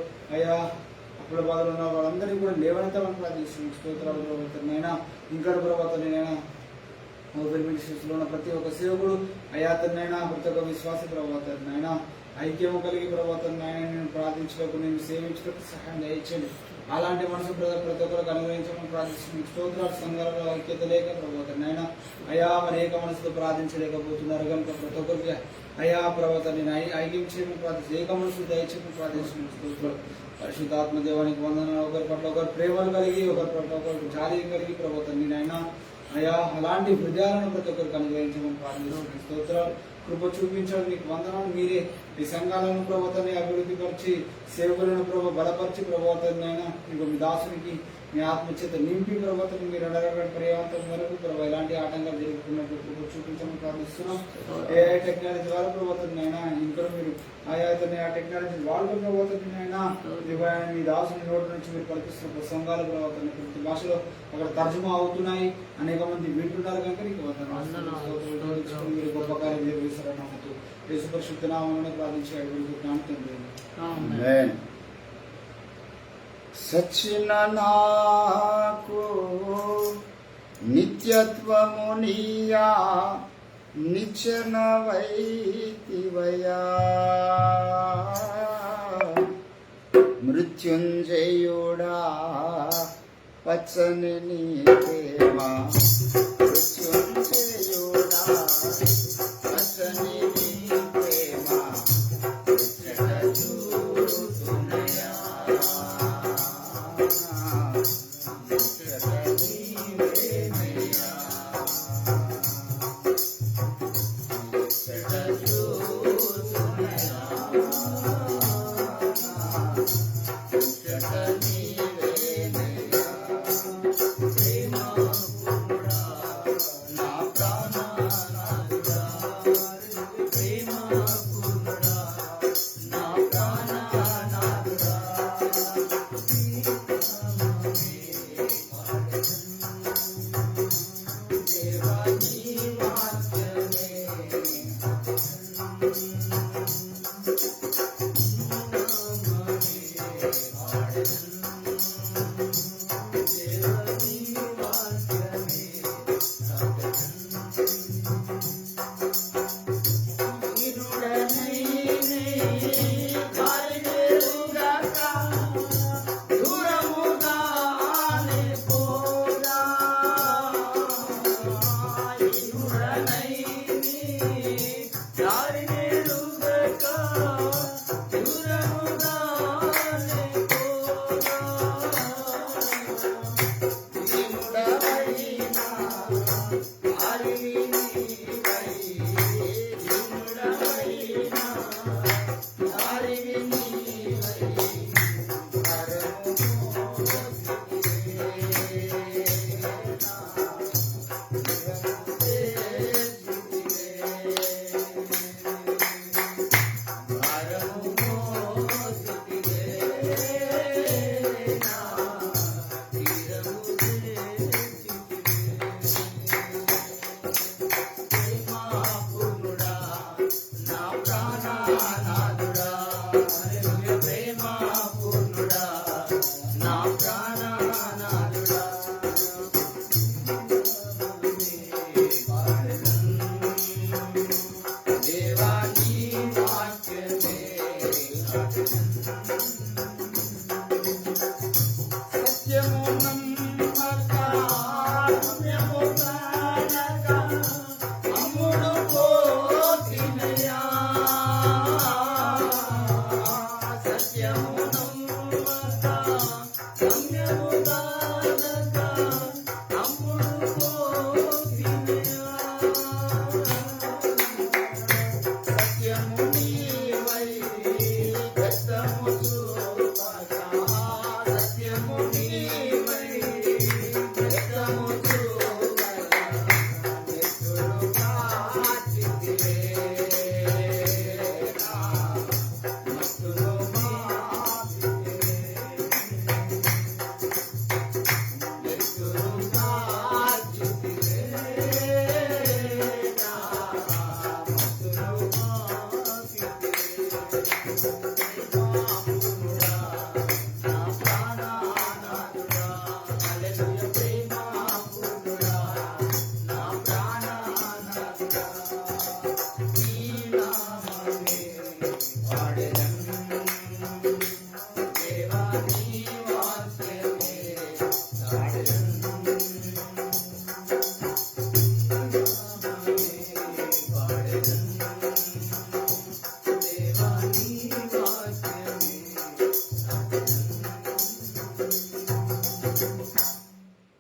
అప్పుల బాధలు ఉన్న వాళ్ళందరినీ కూడా లేవనెత్తమని ప్రార్థిస్తున్నాం. స్తోత్రాలు ప్రభుత్వనైనా. ఇంకా ప్రభుత్వనైనా లో ఉన్న ప్రతి ఒక్క సేవకుడు అయాతనైనా ప్రతి ఒక్క విశ్వాస ప్రభుత్వనైనా ఐక్యము కలిగి ప్రభుత్వనైనా నేను ప్రార్థించడానికి నేను సేవించడానికి సహాయం దయచేయండి. అలాంటి మనసు ప్రతి ఒక్కరికి అనుగ్రహించమని ప్రార్థిస్తున్నాం. స్తోత్రాలు. సంఘాలలో ఐక్యత లేక ప్రభుత్వనైనా అయా మరి ఏక మనసుతో ప్రార్థించలేకపోతున్నారు కనుక ప్రతి ఒక్కరికి అయా ప్రభుత్వం నేను ఐక్యం చేయమని ప్రార్థించి ఏక మనసు దయచేయమని ప్రార్థిస్తున్నాం. స్తోత్రాలు. పరిశుద్ధాత్మ దేవానికి వందనాలు. ఒకరి పట్ల ఒకరు ప్రేమలు కలిగి ఒకరి పట్ల ఒకరికి జాలి కలిగి ప్రభుత్వం నేనైనా అయా అలాంటి హృదయాలను ప్రతి ఒక్కరికి అనుగ్రహించమని ప్రార్థిస్తున్నాం. స్తోత్రాలు. కృప చూపించడం నీకు వందనాలు. మీరే ఈ సంఘాలను ప్రభుత్వాన్ని అభివృద్ధి పరిచి సేవకులను బలపరిచి ప్రభుత్వనైనా మీకు మీ దాసునికి మీ ఆత్మచేత నింపి ప్రభుత్వం మీరు అడగడం పర్యావంతం వరకు ప్రభావ ఎలాంటి ఆటంకాలు జరుగుతున్నట్టు కృప చూపించమని ప్రార్థిస్తున్నాం. ఏఐ టెక్నాలజీ ద్వారా ప్రభుత్వనైనా ఇంకా మీరు ఆయా టెక్నాలజీ వాళ్ళ ప్రభుత్వనైనా మీ దాసుని నోటి నుంచి మీరు కల్పిస్తున్న సంఘాల ప్రభుత్వం ప్రతి భాషలో అక్కడ తర్జుమా అవుతున్నాయి. అనేక మంది వింటున్నారు కనుక నీకు మీరు గొప్ప కార్యం నిర్వహిస్తారన్న పరిశుద్ధ నామమున ప్రార్థించి అడుగుతున్నాను. సచిన నాకు నిత్యత్వము నీయా నిచ్చన వైతివయా మృత్యుంజయుడా పచ్చని నీ ప్రేమ మృత్యుంజయుడా పచ్చని నీ ప్రేమ ముచ్చట చూపునయా ముచ్చట నీవేనయ్యా ముచ్చట చూపునయా ముచ్చట నీవేనయ్యా ప్రేమపురుడా నా ప్రాణనాథుడా ప్రేమపురుడా నా ప్రాణనాథుడా దేవా నీ వాక్యమే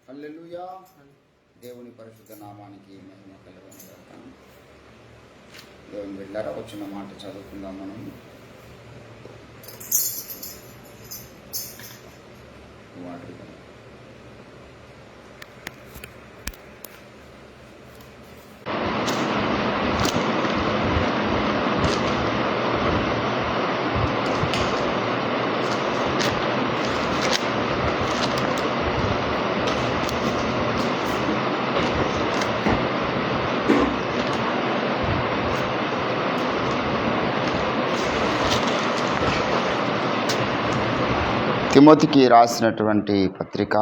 హల్లెలూయా. దేవుని పరిశుద్ధ నామానికి మహిమ కలుగును గాక. దేవుని బిడ్డలారా, వచ్చిన మాట చదువుకుందాం మనం. వాటర్ తిమోతికి రాసినటువంటి పత్రిక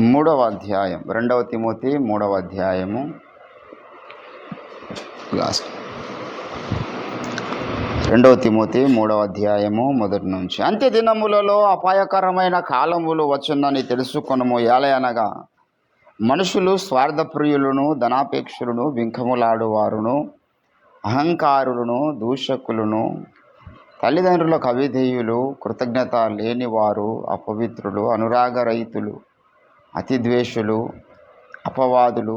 మూడవ అధ్యాయం 2 తిమోతి 3వ అధ్యాయము లాస్ట్ 2 తిమోతి 3వ అధ్యాయము మొదటి నుంచి. అంత్య దినములలో అపాయకరమైన కాలములు వచ్చునని తెలుసుకొనుము. ఏలయనగా మనుషులు స్వార్థప్రియులను, ధనాపేక్షులను, బింకములాడువారును, అహంకారులను, దూషకులను, తల్లిదండ్రులకు అవిధేయులు, కృతజ్ఞత లేనివారు, అపవిత్రులు, అనురాగరహితులు, అతిద్వేషులు, అపవాదులు,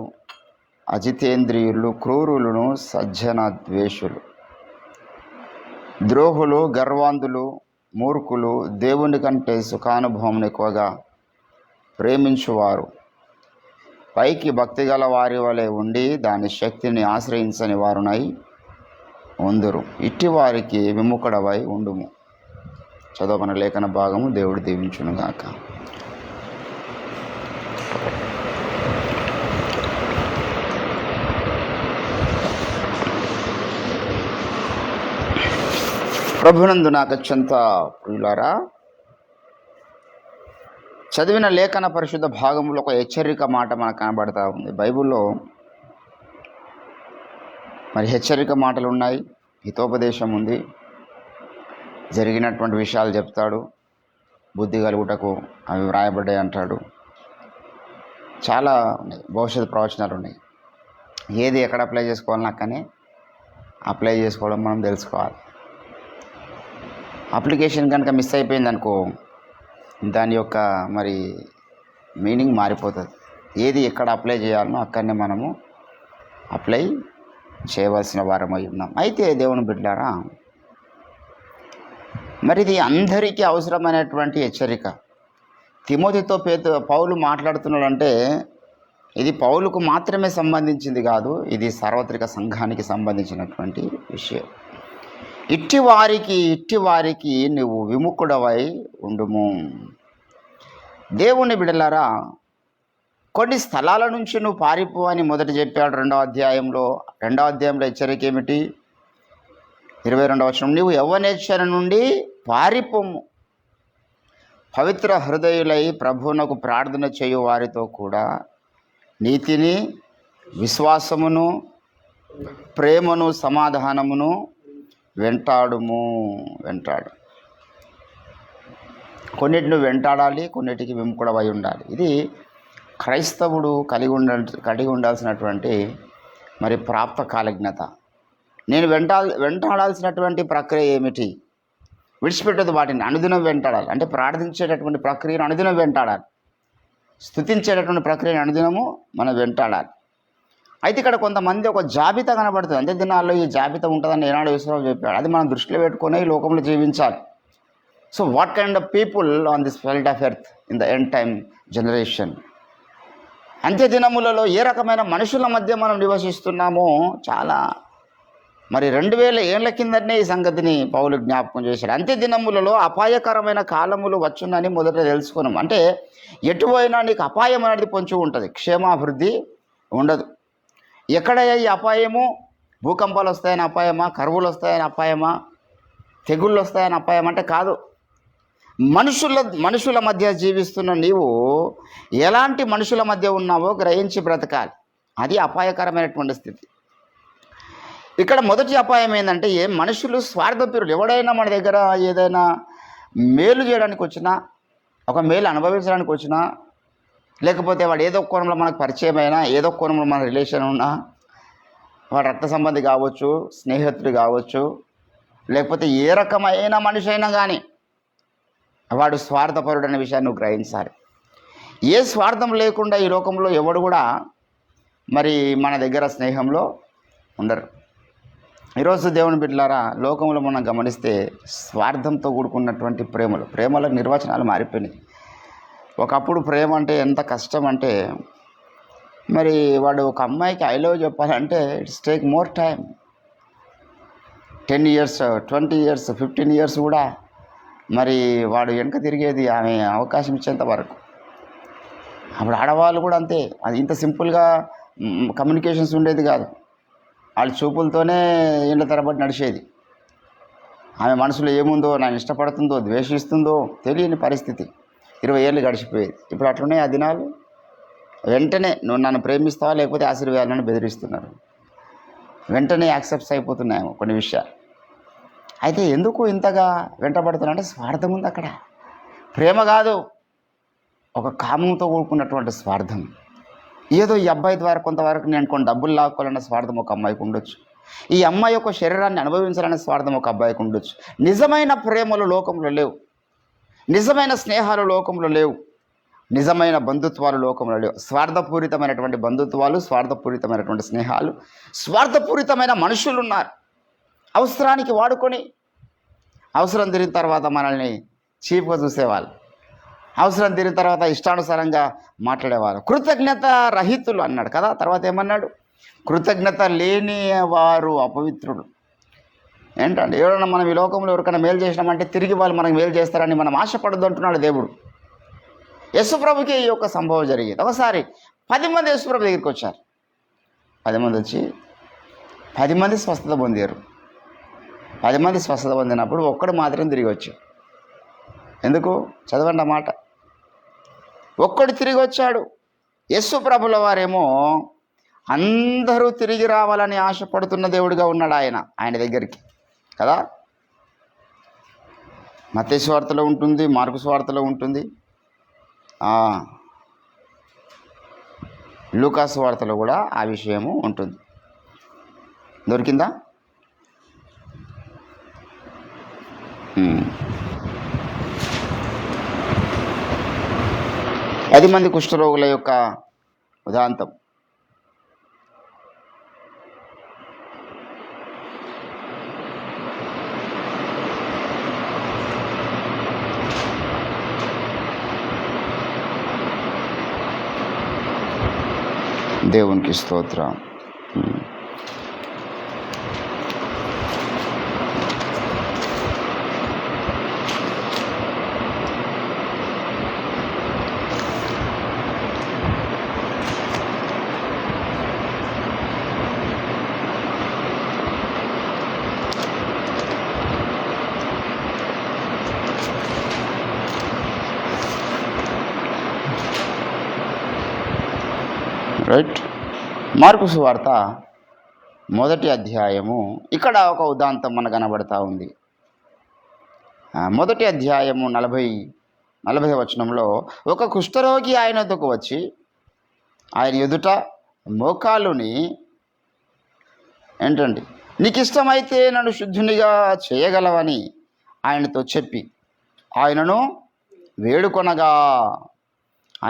అజితేంద్రియులు, క్రూరులను, సజ్జన ద్వేషులు, ద్రోహులు, గర్వాంధులు, మూర్ఖులు, దేవుని కంటే సుఖానుభవం ఎక్కువగా ప్రేమించువారు, పైకి భక్తిగల వారి వలె ఉండి దాని శక్తిని ఆశ్రయించని వారునై ఉందురు. ఇట్టి వారికి విముఖుడవై ఉండుము. చదవన లేఖన భాగము దేవుడు దీవించునుగాక. ప్రభునందు నాకు అత్యంత ప్రియులారా, చదివిన లేఖన పరిశుద్ధ భాగంలో ఒక హెచ్చరిక మాట మనకు కనబడతా ఉంది. బైబిల్లో మరి హెచ్చరిక మాటలు ఉన్నాయి, హితోపదేశం ఉంది, జరిగినటువంటి విషయాలు చెప్తాడు, బుద్ధి కలుగుటకు అవి వ్రాయబడ్డాయి అంటాడు. చాలా ఉన్నాయి, భవిష్యత్తు ప్రవచనాలు ఉన్నాయి. ఏది ఎక్కడ అప్లై చేసుకోవాలని అక్కనే అప్లై చేసుకోవడం మనం తెలుసుకోవాలి. అప్లికేషన్ కనుక మిస్ అయిపోయింది అనుకో, దాని యొక్క మరి మీనింగ్ మారిపోతుంది. ఏది ఎక్కడ అప్లై చేయాలనో అక్కడనే మనము అప్లై చేయవలసిన వారమై ఉన్నాం. అయితే దేవుని బిడ్డలారా, మరి ఇది అందరికీ అవసరమైనటువంటి హెచ్చరిక. తిమోతితో పౌలు మాట్లాడుతున్నాడంటే ఇది పౌలుకు మాత్రమే సంబంధించింది కాదు, ఇది సార్వత్రిక సంఘానికి సంబంధించినటువంటి విషయం. ఇట్టి వారికి నువ్వు విముఖుడవై ఉండుము. దేవుని బిడ్డలారా, కొన్ని స్థలాల నుంచి నువ్వు పారిపో అని మొదట చెప్పాడు 2వ అధ్యాయంలో. 2వ అధ్యాయంలో హెచ్చరిక ఏమిటి? 22వ వచనం, నీవు యవ్వనేచ్ఛన నుండి పారిపోము. పవిత్ర హృదయులై ప్రభువునకు ప్రార్థన చేయు వారితో కూడా నీతిని, విశ్వాసమును, ప్రేమను, సమాధానమును వెంటాడు. కొన్నిటిని వెంటాడాలి, కొన్నిటికి విముఖుడవై ఉండాలి. ఇది క్రైస్తవుడు కలిగి ఉండాల్సినటువంటి మరి ప్రాప్త కాలజ్ఞత. నేను వెంటాడాల్సినటువంటి ప్రక్రియ ఏమిటి? విడిచిపెట్టదు వాటిని, అనుదినం వెంటాడాలి. అంటే ప్రార్థించేటటువంటి ప్రక్రియను అనుదినం వెంటాడాలి, స్తుతించేటటువంటి ప్రక్రియను అనుదినము మనం వెంటాడాలి. అయితే ఇక్కడ కొంతమంది ఒక జాబితా కనబడుతుంది. అంతే దినాల్లో ఈ జాబితా ఉంటుందని ఏనాడు విశ్వరావు చెప్పాడు. అది మనం దృష్టిలో పెట్టుకొని ఈ లోకంలో జీవించాలి. So what kind of people on this planet of earth in the end time generation? అంత్య దినములలో ఏ రకమైన మనుషుల మధ్య మనం నివసిస్తున్నామో చాలా మరి 2000 ఏళ్ల కిందనే ఈ సంగతిని పౌలు జ్ఞాపకం చేశాడు. అంత్య దినములలో అపాయకరమైన కాలములు వచ్చునని మొదట తెలుసుకున్నాం. అంటే ఎటువైనా నీకు అపాయం అనేది పొంచి ఉంటుంది, క్షేమాభివృద్ధి ఉండదు. ఎక్కడయ్యా ఈ అపాయము? భూకంపాలు వస్తాయని అపాయమా? కరువులు వస్తాయని అపాయమా? తెగుళ్ళు వస్తాయని అపాయం అంటే కాదు. మనుషుల మధ్య జీవిస్తున్న నీవు ఎలాంటి మనుషుల మధ్య ఉన్నావో గ్రహించి బ్రతకాలి. అది అపాయకరమైనటువంటి స్థితి. ఇక్కడ మొదటి అపాయం ఏంటంటే, మనుషులు స్వార్థపరులు. ఎవడైనా మన దగ్గర ఏదైనా మేలు చేయడానికి వచ్చినా, ఒక మేలు అనుభవించడానికి వచ్చినా, లేకపోతే వాడు ఏదో కోణంలో మనకు పరిచయం అయినా, ఏదో కోణంలో మన రిలేషన్ ఉన్నా, వాడు రక్త సంబంధి కావచ్చు, స్నేహితుడు కావచ్చు, లేకపోతే ఏ రకమైన మనిషి అయినా కానీ వాడు స్వార్థపరుడు అనే విషయాన్ని నువ్వు గ్రహించాలి. ఏ స్వార్థం లేకుండా ఈ లోకంలో ఎవడు కూడా మరి మన దగ్గర స్నేహంలో ఉండరు. ఈరోజు దేవుని బిడ్డలారా, లోకంలో మనం గమనిస్తే స్వార్థంతో కూడుకున్నటువంటి ప్రేమల నిర్వచనాలు మారిపోయినాయి. ఒకప్పుడు ప్రేమ అంటే ఎంత కష్టం అంటే, మరి వాడు ఒక అమ్మాయికి ఐ లవ్ చెప్పాలంటే it's take more time. 10 years, 20 years, 15 years కూడా మరి వాడు వెనక తిరిగేది ఆమె అవకాశం ఇచ్చేంత వరకు. అప్పుడు ఆడవాళ్ళు కూడా అంతే. అది ఇంత సింపుల్గా కమ్యూనికేషన్స్ ఉండేది కాదు. వాళ్ళ చూపులతోనే ఏళ్ళ తరబడి నడిచేది. ఆమె మనసులో ఏముందో, నన్ను ఇష్టపడుతుందో ద్వేషిస్తుందో తెలియని పరిస్థితి. 20 ఏళ్ళు గడిచిపోయేది. ఇప్పుడు అట్లున్నాయి ఆ దినాలు. వెంటనే నువ్వు నన్ను ప్రేమిస్తావా లేకపోతే ఆశీర్వాదాలను బెదిరిస్తున్నారు. వెంటనే యాక్సెప్ట్స్ అయిపోతున్నాయేమో కొన్ని విషయాలు. అయితే ఎందుకు ఇంతగా వెంటబడుతున్నా అంటే స్వార్థం ఉంది అక్కడ. ప్రేమ కాదు, ఒక కామంతో కూడుకున్నటువంటి స్వార్థం. ఏదో ఈ అబ్బాయి ద్వారా కొంతవరకు నేను కొన్ని డబ్బులు లాక్కోవాలన్న స్వార్థం ఒక అమ్మాయికి ఉండొచ్చు. ఈ అమ్మాయి యొక్క శరీరాన్ని అనుభవించాలనే స్వార్థం ఒక అబ్బాయికి ఉండొచ్చు. నిజమైన ప్రేమలు లోకంలో లేవు, నిజమైన స్నేహాలు లోకంలో లేవు, నిజమైన బంధుత్వాలు లోకంలో లేవు. స్వార్థపూరితమైనటువంటి బంధుత్వాలు, స్వార్థపూరితమైనటువంటి స్నేహాలు, స్వార్థపూరితమైన మనుషులు ఉన్నారు. అవసరానికి వాడుకొని అవసరం తిరిగిన తర్వాత మనల్ని చీప్గా చూసేవాళ్ళు, అవసరం తిరిగిన తర్వాత ఇష్టానుసారంగా మాట్లాడేవాళ్ళు. కృతజ్ఞత రహితులు అన్నాడు కదా. తర్వాత ఏమన్నాడు? కృతజ్ఞత లేని వారు అపవిత్రులు. ఏంటంటే ఎవరైనా మనం ఈ లోకంలో ఎవరికైనా మేలు చేసినామంటే తిరిగి వాళ్ళు మనకు మేలు చేస్తారని మనం ఆశపడద్దు అంటున్నాడు దేవుడు. యేసుప్రభుకి ఈ యొక్క సంభవం జరిగింది. ఒకసారి 10 మంది యేసుప్రభు దగ్గరికి వచ్చారు. 10 మంది వచ్చి 10 మంది స్వస్థత పొందారు. 10 మంది స్వస్థత పొందినప్పుడు ఒక్కడు మాత్రం తిరిగి వచ్చాడు. ఎందుకు? చదవండి ఆ మాట. ఒక్కడు తిరిగి వచ్చాడు. యేసుప్రభుల వారేమో అందరూ తిరిగి రావాలని ఆశపడుతున్న దేవుడిగా ఉన్నాడు ఆయన దగ్గరికి కదా. మత్తయి సువార్తలో ఉంటుంది, మార్కు సువార్తలో ఉంటుంది, లూకా సువార్తలో కూడా ఆ విషయము ఉంటుంది. దొరికిందా? పది మంది కుష్ఠరోగుల యొక్క ఉదాంతం. దేవునికి స్తోత్రం. రైట్. మార్కు సువార్త 1వ అధ్యాయము. ఇక్కడ ఒక ఉదాంతం మనకు కనబడతా ఉంది. 1వ అధ్యాయము 40వ వచనంలో ఒక కుష్ఠరోగి ఆయన వద్దకు వచ్చి ఆయన ఎదుట మోకాలుని ఏంటండి నీకు ఇష్టమైతే నన్ను శుద్ధునిగా చేయగలవని ఆయనతో చెప్పి ఆయనను వేడుకొనగా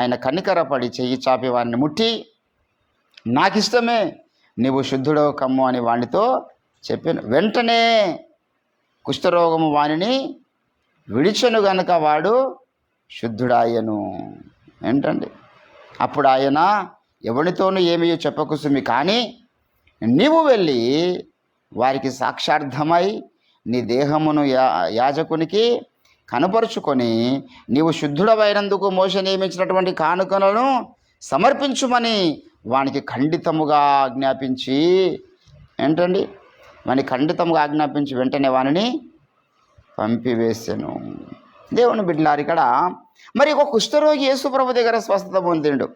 ఆయన కనికరపడి చెయ్యి చాపి వారిని ముట్టి నాకిష్టమే, నీవు శుద్ధుడవు కమ్ము అని వానితో చెప్పాను. వెంటనే కుష్ఠరోగము వానిని విడిచెను గనుక వాడు శుద్ధుడాయను. ఏంటండి? అప్పుడు ఆయన ఎవరితోనూ ఏమీ చెప్పకుసుమి, కానీ నీవు వెళ్ళి వారికి సాక్షార్థమై నీ దేహమును యాజకునికి కనపరుచుకొని నీవు శుద్ధుడవైనందుకు మోషే నియమించినటువంటి కానుకలను సమర్పించుమని వానికి ఖండితముగా ఆజ్ఞాపించి ఏంటండి వాని ఖండితముగా ఆజ్ఞాపించి వెంటనే వానిని పంపివేశాను. దేవుని బిడ్డలారు, ఇక్కడ మరి ఒక కుష్ఠరోగి యేసుప్రభు దగ్గర స్వస్థత పొందిండు.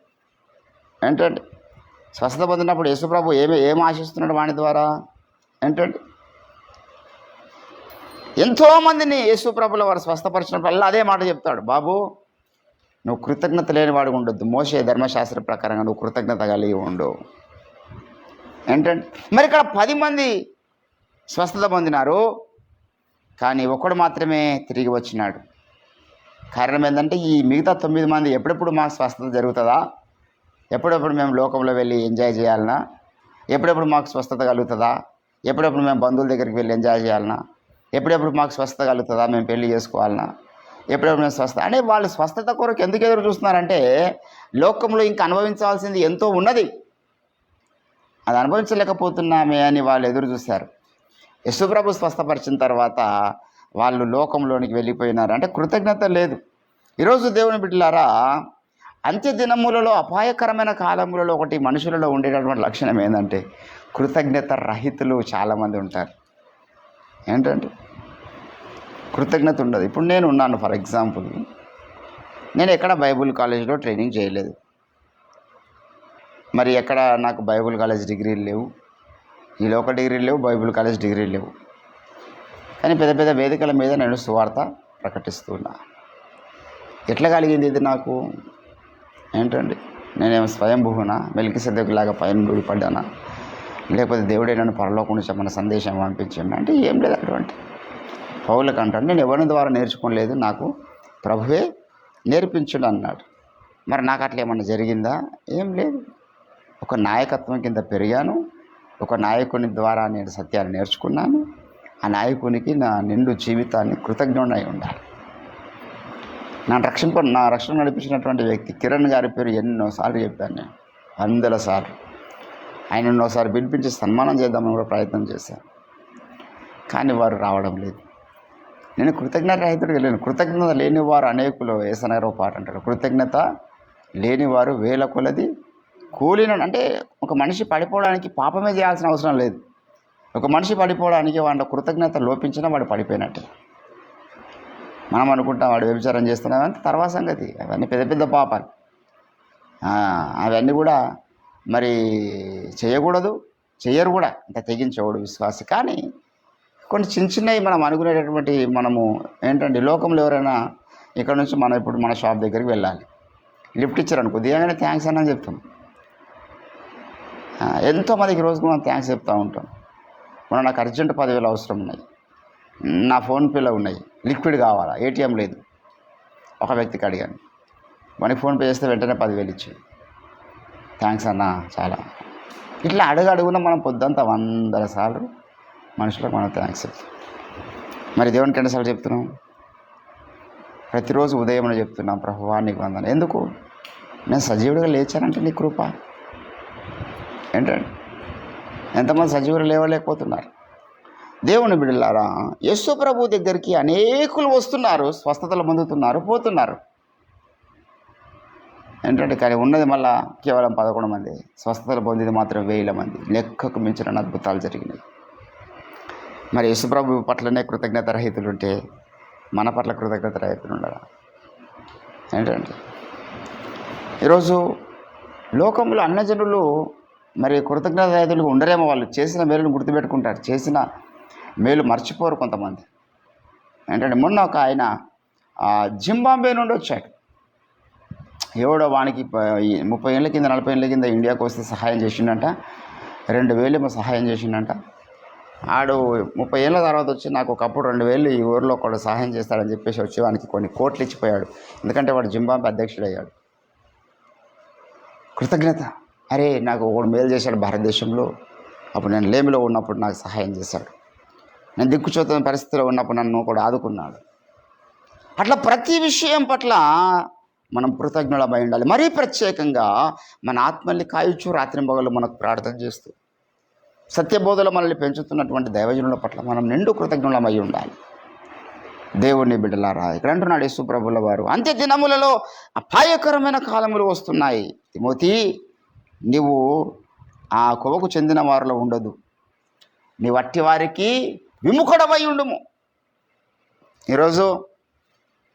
ఏంటండి స్వస్థత పొందినప్పుడు యేసుప్రభు ఏం ఆశిస్తున్నాడు వాని ద్వారా? ఏంటండి ఎంతోమందిని యేసుప్రభుల వారు స్వస్థపరిచినప్పుడు అదే మాట చెప్తాడు, బాబు నువ్వు కృతజ్ఞత లేనివాడు ఉండొద్దు, మోషే ధర్మశాస్త్ర ప్రకారంగా నువ్వు కృతజ్ఞత కలిగి ఉండు. ఏంటంటే మరి ఇక్కడ 10 మంది స్వస్థత పొందినారు, కానీ ఒకడు మాత్రమే తిరిగి వచ్చినాడు. కారణం ఏంటంటే ఈ మిగతా 9 మంది ఎప్పుడెప్పుడు మాకు స్వస్థత జరుగుతుందా, ఎప్పుడెప్పుడు మేము లోకంలో వెళ్ళి ఎంజాయ్ చేయాలన్నా, ఎప్పుడెప్పుడు మాకు స్వస్థత కలుగుతుందా, ఎప్పుడెప్పుడు మేము బంధువుల దగ్గరికి వెళ్ళి ఎంజాయ్ చేయాలన్నా, ఎప్పుడెప్పుడు మాకు స్వస్థత కలుగుతుందా, మేము పెళ్లి చేసుకోవాలన్నా, ఎప్పుడెప్పుడు మేము స్వస్థత అంటే వాళ్ళు స్వస్థత కొరకు ఎందుకు ఎదురు చూస్తున్నారంటే లోకంలో ఇంకా అనుభవించాల్సింది ఎంతో ఉన్నది, అది అనుభవించలేకపోతున్నామే అని వాళ్ళు ఎదురు చూశారు. యేసుప్రభు స్వస్థపరిచిన తర్వాత వాళ్ళు లోకంలోనికి వెళ్ళిపోయినారు. అంటే కృతజ్ఞత లేదు. ఈరోజు దేవుని బిడ్డలారా, అంత్య దినములలో అపాయకరమైన కాలములలో ఒకటి మనుషులలో ఉండేటటువంటి లక్షణం ఏంటంటే కృతజ్ఞత రహితులు చాలామంది ఉంటారు. ఏంటంటే కృతజ్ఞత ఉండదు. ఇప్పుడు నేను ఉన్నాను, ఫర్ ఎగ్జాంపుల్ నేను ఎక్కడ బైబుల్ కాలేజీలో ట్రైనింగ్ చేయలేదు, మరి ఎక్కడ నాకు బైబిల్ కాలేజ్ డిగ్రీలు లేవు, ఈ లోకల్ డిగ్రీలు లేవు, బైబిల్ కాలేజ్ డిగ్రీలు లేవు. కానీ పెద్ద పెద్ద వేదికల మీద నేను సువార్త ప్రకటిస్తున్నా. ఎట్లా కలిగింది ఇది నాకు? ఏంటండి, నేనేమో స్వయంభూనా, మెల్కిసెదెకులాగా పైన ఊడిపడ్డానా, లేకపోతే దేవుడే నన్ను పరలోకం నుంచి మన సందేశం పంపించండి అంటే ఏం లేదు. అటువంటి పౌలకు అంటాడు, నేను ఎవరి ద్వారా నేర్చుకోలేదు, నాకు ప్రభువే నేర్పించుడు అన్నాడు. మరి నాకు అట్లా ఏమన్నా జరిగిందా? ఏం లేదు. ఒక నాయకత్వం కింద పెరిగాను, ఒక నాయకుని ద్వారా నేను సత్యాన్ని నేర్చుకున్నాను. ఆ నాయకునికి నా నిండు జీవితాన్ని కృతజ్ఞుడై ఉండాలి. నా రక్షణ నడిపించినటువంటి వ్యక్తి కిరణ్ గారి పేరు ఎన్నోసార్లు చెప్పాను నేను, 100 సార్లు. ఆయన ఎన్నోసారి పిలిపించి సన్మానం చేద్దామని కూడా ప్రయత్నం చేశాను, కానీ వారు రావడం లేదు. నేను కృతజ్ఞత రహితుడిగా లేను. కృతజ్ఞత లేనివారు అనేకులు, ఏసనగర్ పాట అంటారు, కృతజ్ఞత లేనివారు వేల కొలది కూలిన. అంటే ఒక మనిషి పడిపోవడానికి పాపమే చేయాల్సిన అవసరం లేదు. ఒక మనిషి పడిపోవడానికి వాడి కృతజ్ఞత లోపించినా వాడు పడిపోయినట్టే. మనం అనుకుంటాం వాడు వ్యభిచారం చేస్తున్నామంటే తర్వాత సంగతి. అవన్నీ పెద్ద పెద్ద పాపాలు. అవన్నీ కూడా మరి చేయకూడదు, చెయ్యరు కూడా, అంత తెగించేవాడు విశ్వాసి. కానీ కొన్ని చిన్న చిన్నవి మనం అనుకునేటటువంటి, మనము ఏంటంటే లోకంలో ఎవరైనా ఇక్కడ నుంచి మనం ఇప్పుడు మన షాప్ దగ్గరికి వెళ్ళాలి, లిఫ్ట్ ఇచ్చారనుకో, దిగగానే థ్యాంక్స్ అని చెప్తాం. ఎంతోమందికి రోజుకు మనం థ్యాంక్స్ చెప్తూ ఉంటాం. నాకు అర్జెంట్ 10,000 అవసరం ఉన్నాయి, నా ఫోన్పేలో ఉన్నాయి, లిక్విడ్ కావాలా, ఏటీఎం లేదు. ఒక వ్యక్తికి అడిగాను, మనకి ఫోన్పే చేస్తే వెంటనే 10,000 ఇచ్చాడు. థ్యాంక్స్ అన్న చాలా. ఇట్లా అడుగున మనం పొద్దంతా 100 సార్లు మనుషులకు మనం థ్యాంక్స్ చెప్తాం. మరి దేవునికి ఎన్నిసార్లు చెప్తున్నాం? ప్రతిరోజు ఉదయం చెప్తున్నాం, ప్రభువా నీకు వందనాలు. ఎందుకు? నేను సజీవుడిగా లేచానంటే నీ కృప. ఏంటండి, ఎంతమంది సజీవులు లేవలేకపోతున్నారు? దేవుని బిడ్డలారా, యేసు ప్రభు దగ్గరికి అనేకులు వస్తున్నారు, స్వస్థతలు పొందుతున్నారు, పోతున్నారు. ఏంటంటే కానీ ఉన్నది మళ్ళా కేవలం 11 మంది, స్వస్థతలు పొందింది మాత్రం 1000 మంది. లెక్కకు మించిన అద్భుతాలు జరిగినాయి. మరి యేసు ప్రభు పట్లనే కృతజ్ఞత రహితులు ఉంటే మన పట్ల కృతజ్ఞత రహితులు ఉండాలి. ఏంటంటే ఈరోజు లోకంలో అన్నజనులు మరి కృతజ్ఞత రహితులుగా ఉండరేమో. వాళ్ళు చేసిన మేలును గుర్తుపెట్టుకుంటారు, చేసిన మేలు మర్చిపోరు కొంతమంది. ఏంటంటే మొన్న ఒక ఆయన జింబాబ్వే నుండి వచ్చాడు. ఎవడో వానికి 30 ఏళ్ళ కింద 40 ఏళ్ళ కింద ఇండియాకు వస్తే సహాయం చేసిండంట, 2,000 ఏమో సహాయం చేసిండంట. ఆడు 30 ఏళ్ళ తర్వాత వచ్చి నాకు ఒకప్పుడు 2,000 ఈ ఊరిలో ఒకడు సహాయం చేస్తాడని చెప్పేసి వచ్చి వానికి కొన్ని కోట్లు ఇచ్చిపోయాడు. ఎందుకంటే వాడు జింబాబ్వే అధ్యక్షుడు అయ్యాడు. కృతజ్ఞత, అరే నాకు ఒకడు మేలు చేశాడు భారతదేశంలో, అప్పుడు నేను లేమిలో ఉన్నప్పుడు నాకు సహాయం చేశాడు, నేను దిక్కుచోతున్న పరిస్థితిలో ఉన్నప్పుడు నన్ను కూడా ఆదుకున్నాడు. అట్లా ప్రతి విషయం పట్ల మనం కృతజ్ఞులమై ఉండాలి. మరీ ప్రత్యేకంగా మన ఆత్మల్ని కాయొచ్చు రాత్రింబగళ్ళు మనకు ప్రార్థన చేస్తూ సత్యబోధలో మనల్ని పెంచుతున్నటువంటి దైవజనుల పట్ల మనం నిండు కృతజ్ఞులమై ఉండాలి. దేవుని బిడ్డలారా, ఇక్కడ అంటున్నాడు యేసు ప్రభుల వారు, అంత్య దినములలో అపాయకరమైన కాలములు వస్తున్నాయి. తిమోతి, నీవు ఆ కొవకు చెందిన వారిలో ఉండదు, నీ వట్టి వారికి విముఖుడమై ఉండుము. ఈరోజు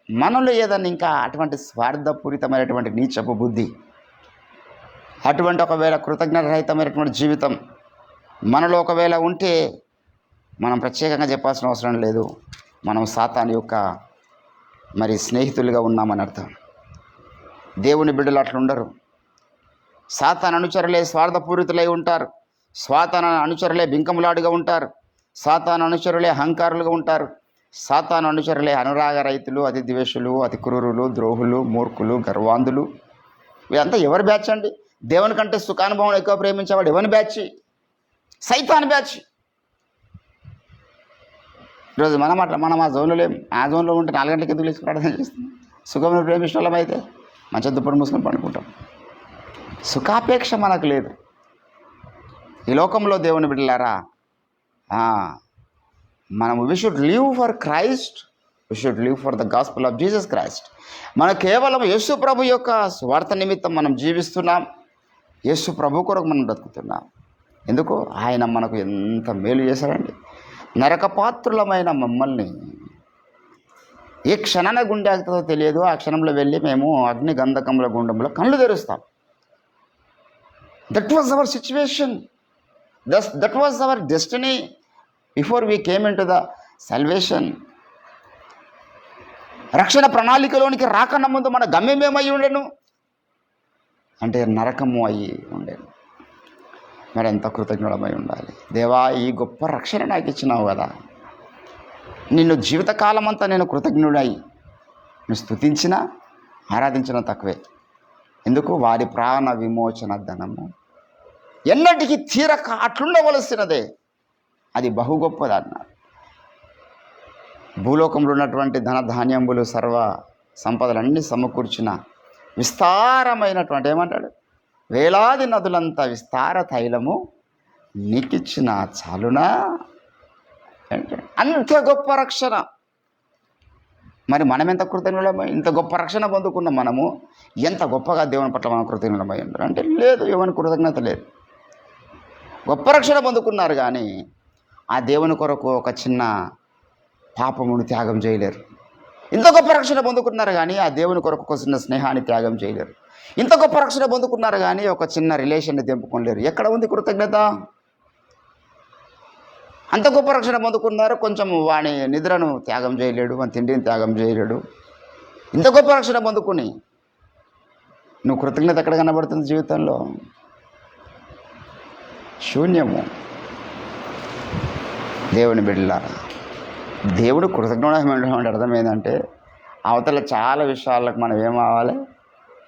మనలో ఏదన్నా ఇంకా అటువంటి స్వార్థపూరితమైనటువంటి నీచపు బుద్ధి, అటువంటి ఒకవేళ కృతజ్ఞత రహితమైనటువంటి జీవితం మనలో ఒకవేళ ఉంటే మనం ప్రత్యేకంగా చెప్పాల్సిన అవసరం లేదు. మనం సాతాను యొక్క మరి స్నేహితులుగా ఉన్నామని అర్థం. దేవుని బిడ్డలు అట్లా ఉండరు. సాతాను అనుచరులే స్వార్థపూరితులై ఉంటారు. సాతాను అనుచరులే బింకములాడుగా ఉంటారు. సాతాను అనుచరులే అహంకారులుగా ఉంటారు. సాతాను అనుచరులే అనురాగ రైతులు, అతి ద్వేషులు, అతి క్రూరులు, ద్రోహులు, మూర్ఖులు, గర్వాంధులు. వీళ్ళంతా ఎవరి బ్యాచ్ అండి? దేవుని కంటే సుఖానుభవం ఎక్కువ ప్రేమించేవాడు ఎవరి బ్యాచ్? సైతాన్ బ్యాచ్. ఈరోజు మనం ఆ జోన్లో లేము. ఆ జోన్లో ఉంటే 4 గంటలకి ఎందుకు లేచి ప్రార్థన చేస్తాం? సుఖమును ప్రేమించిన వాళ్ళం అయితే మంచి దుప్పటి మూసుకొని పండుకుంటాం. సుఖాపేక్ష మనకు లేదు. ఈ లోకంలో దేవుని బిడ్డలారా, మనం we should live for Christ, we should live for the gospel of Jesus Christ. మనం కేవలం యేసు ప్రభు యొక్క స్వార్థ నిమిత్తం మనం జీవిస్తున్నాం. యేసు ప్రభు కొరకు మనం బ్రతుకుతున్నాం. ఎందుకు? ఆయన మనకు ఎంత మేలు చేశాడండి. నరకపాత్రులమైన మమ్మల్ని ఏ క్షణాన గుండె ఆగుతుందో తెలియదు. ఆ క్షణంలో వెళ్ళి మేము అగ్ని గంధకముల గుండంలో కళ్ళు తెరుస్తాం. That was our situation, that was our destiny before we came into the salvation. రక్షణ ప్రణాళికలోనికి రాకన్నా ముందు మన గమ్యం ఏమై ఉండెను అంటే నరకము అయ్యి ఉండేను. మరి ఎంత కృతజ్ఞుడమై ఉండాలి. దేవా, ఈ గొప్ప రక్షణ నాకు ఇచ్చినావు కదా, నిన్ను జీవితకాలం అంతా నేను కృతజ్ఞుడై నువ్వు స్తుతించినా ఆరాధించడం తక్కువే. ఎందుకు? వారి ప్రాణ విమోచన ధనము ఎన్నటికీ తీరక అట్లుండవలసినదే, అది బహు గొప్పది అన్నాడు. భూలోకంలో ఉన్నటువంటి ధన ధాన్యములు సర్వ సంపదలన్నీ సమకూర్చిన విస్తారమైనటువంటి ఏమంటాడు, వేలాది నదులంతా విస్తార తైలము నీకిచ్చిన చాలునా అంటే అంత గొప్ప రక్షణ. మరి మనం ఎంత కృతజ్ఞులమై, ఇంత గొప్ప రక్షణ పొందుకున్న మనము ఎంత గొప్పగా దేవుని పట్ల మనం కృతజ్ఞులమై ఉంటారు అంటే లేదు, ఎవరి కృతజ్ఞత లేదు. గొప్ప రక్షణ పొందుకున్నారు కానీ ఆ దేవుని కొరకు ఒక చిన్న పాపమును త్యాగం చేయలేరు. ఇంత గొప్ప రక్షణ పొందుకున్నారు కానీ ఆ దేవుని కొరకు ఒక చిన్న స్నేహాన్ని త్యాగం చేయలేరు. ఇంత గొప్ప రక్షణ పొందుకున్నారు కానీ ఒక చిన్న రిలేషన్ని తెంపుకోలేరు. ఎక్కడ ఉంది కృతజ్ఞత? అంత గొప్ప రక్షణ పొందుకున్నారు, కొంచెం వాని నిద్రను త్యాగం చేయలేడు, వాని తిండిని త్యాగం చేయలేడు. ఇంత గొప్ప రక్షణ పొందుకుని నువ్వు కృతజ్ఞత ఎక్కడ కనబడుతుంది జీవితంలో? శూన్యము. దేవుని బిడ్డలారా, దేవుడు కృతజ్ఞత అర్థం ఏంటంటే అవతల చాలా విషయాలకు మనం ఏమవ్వాలి,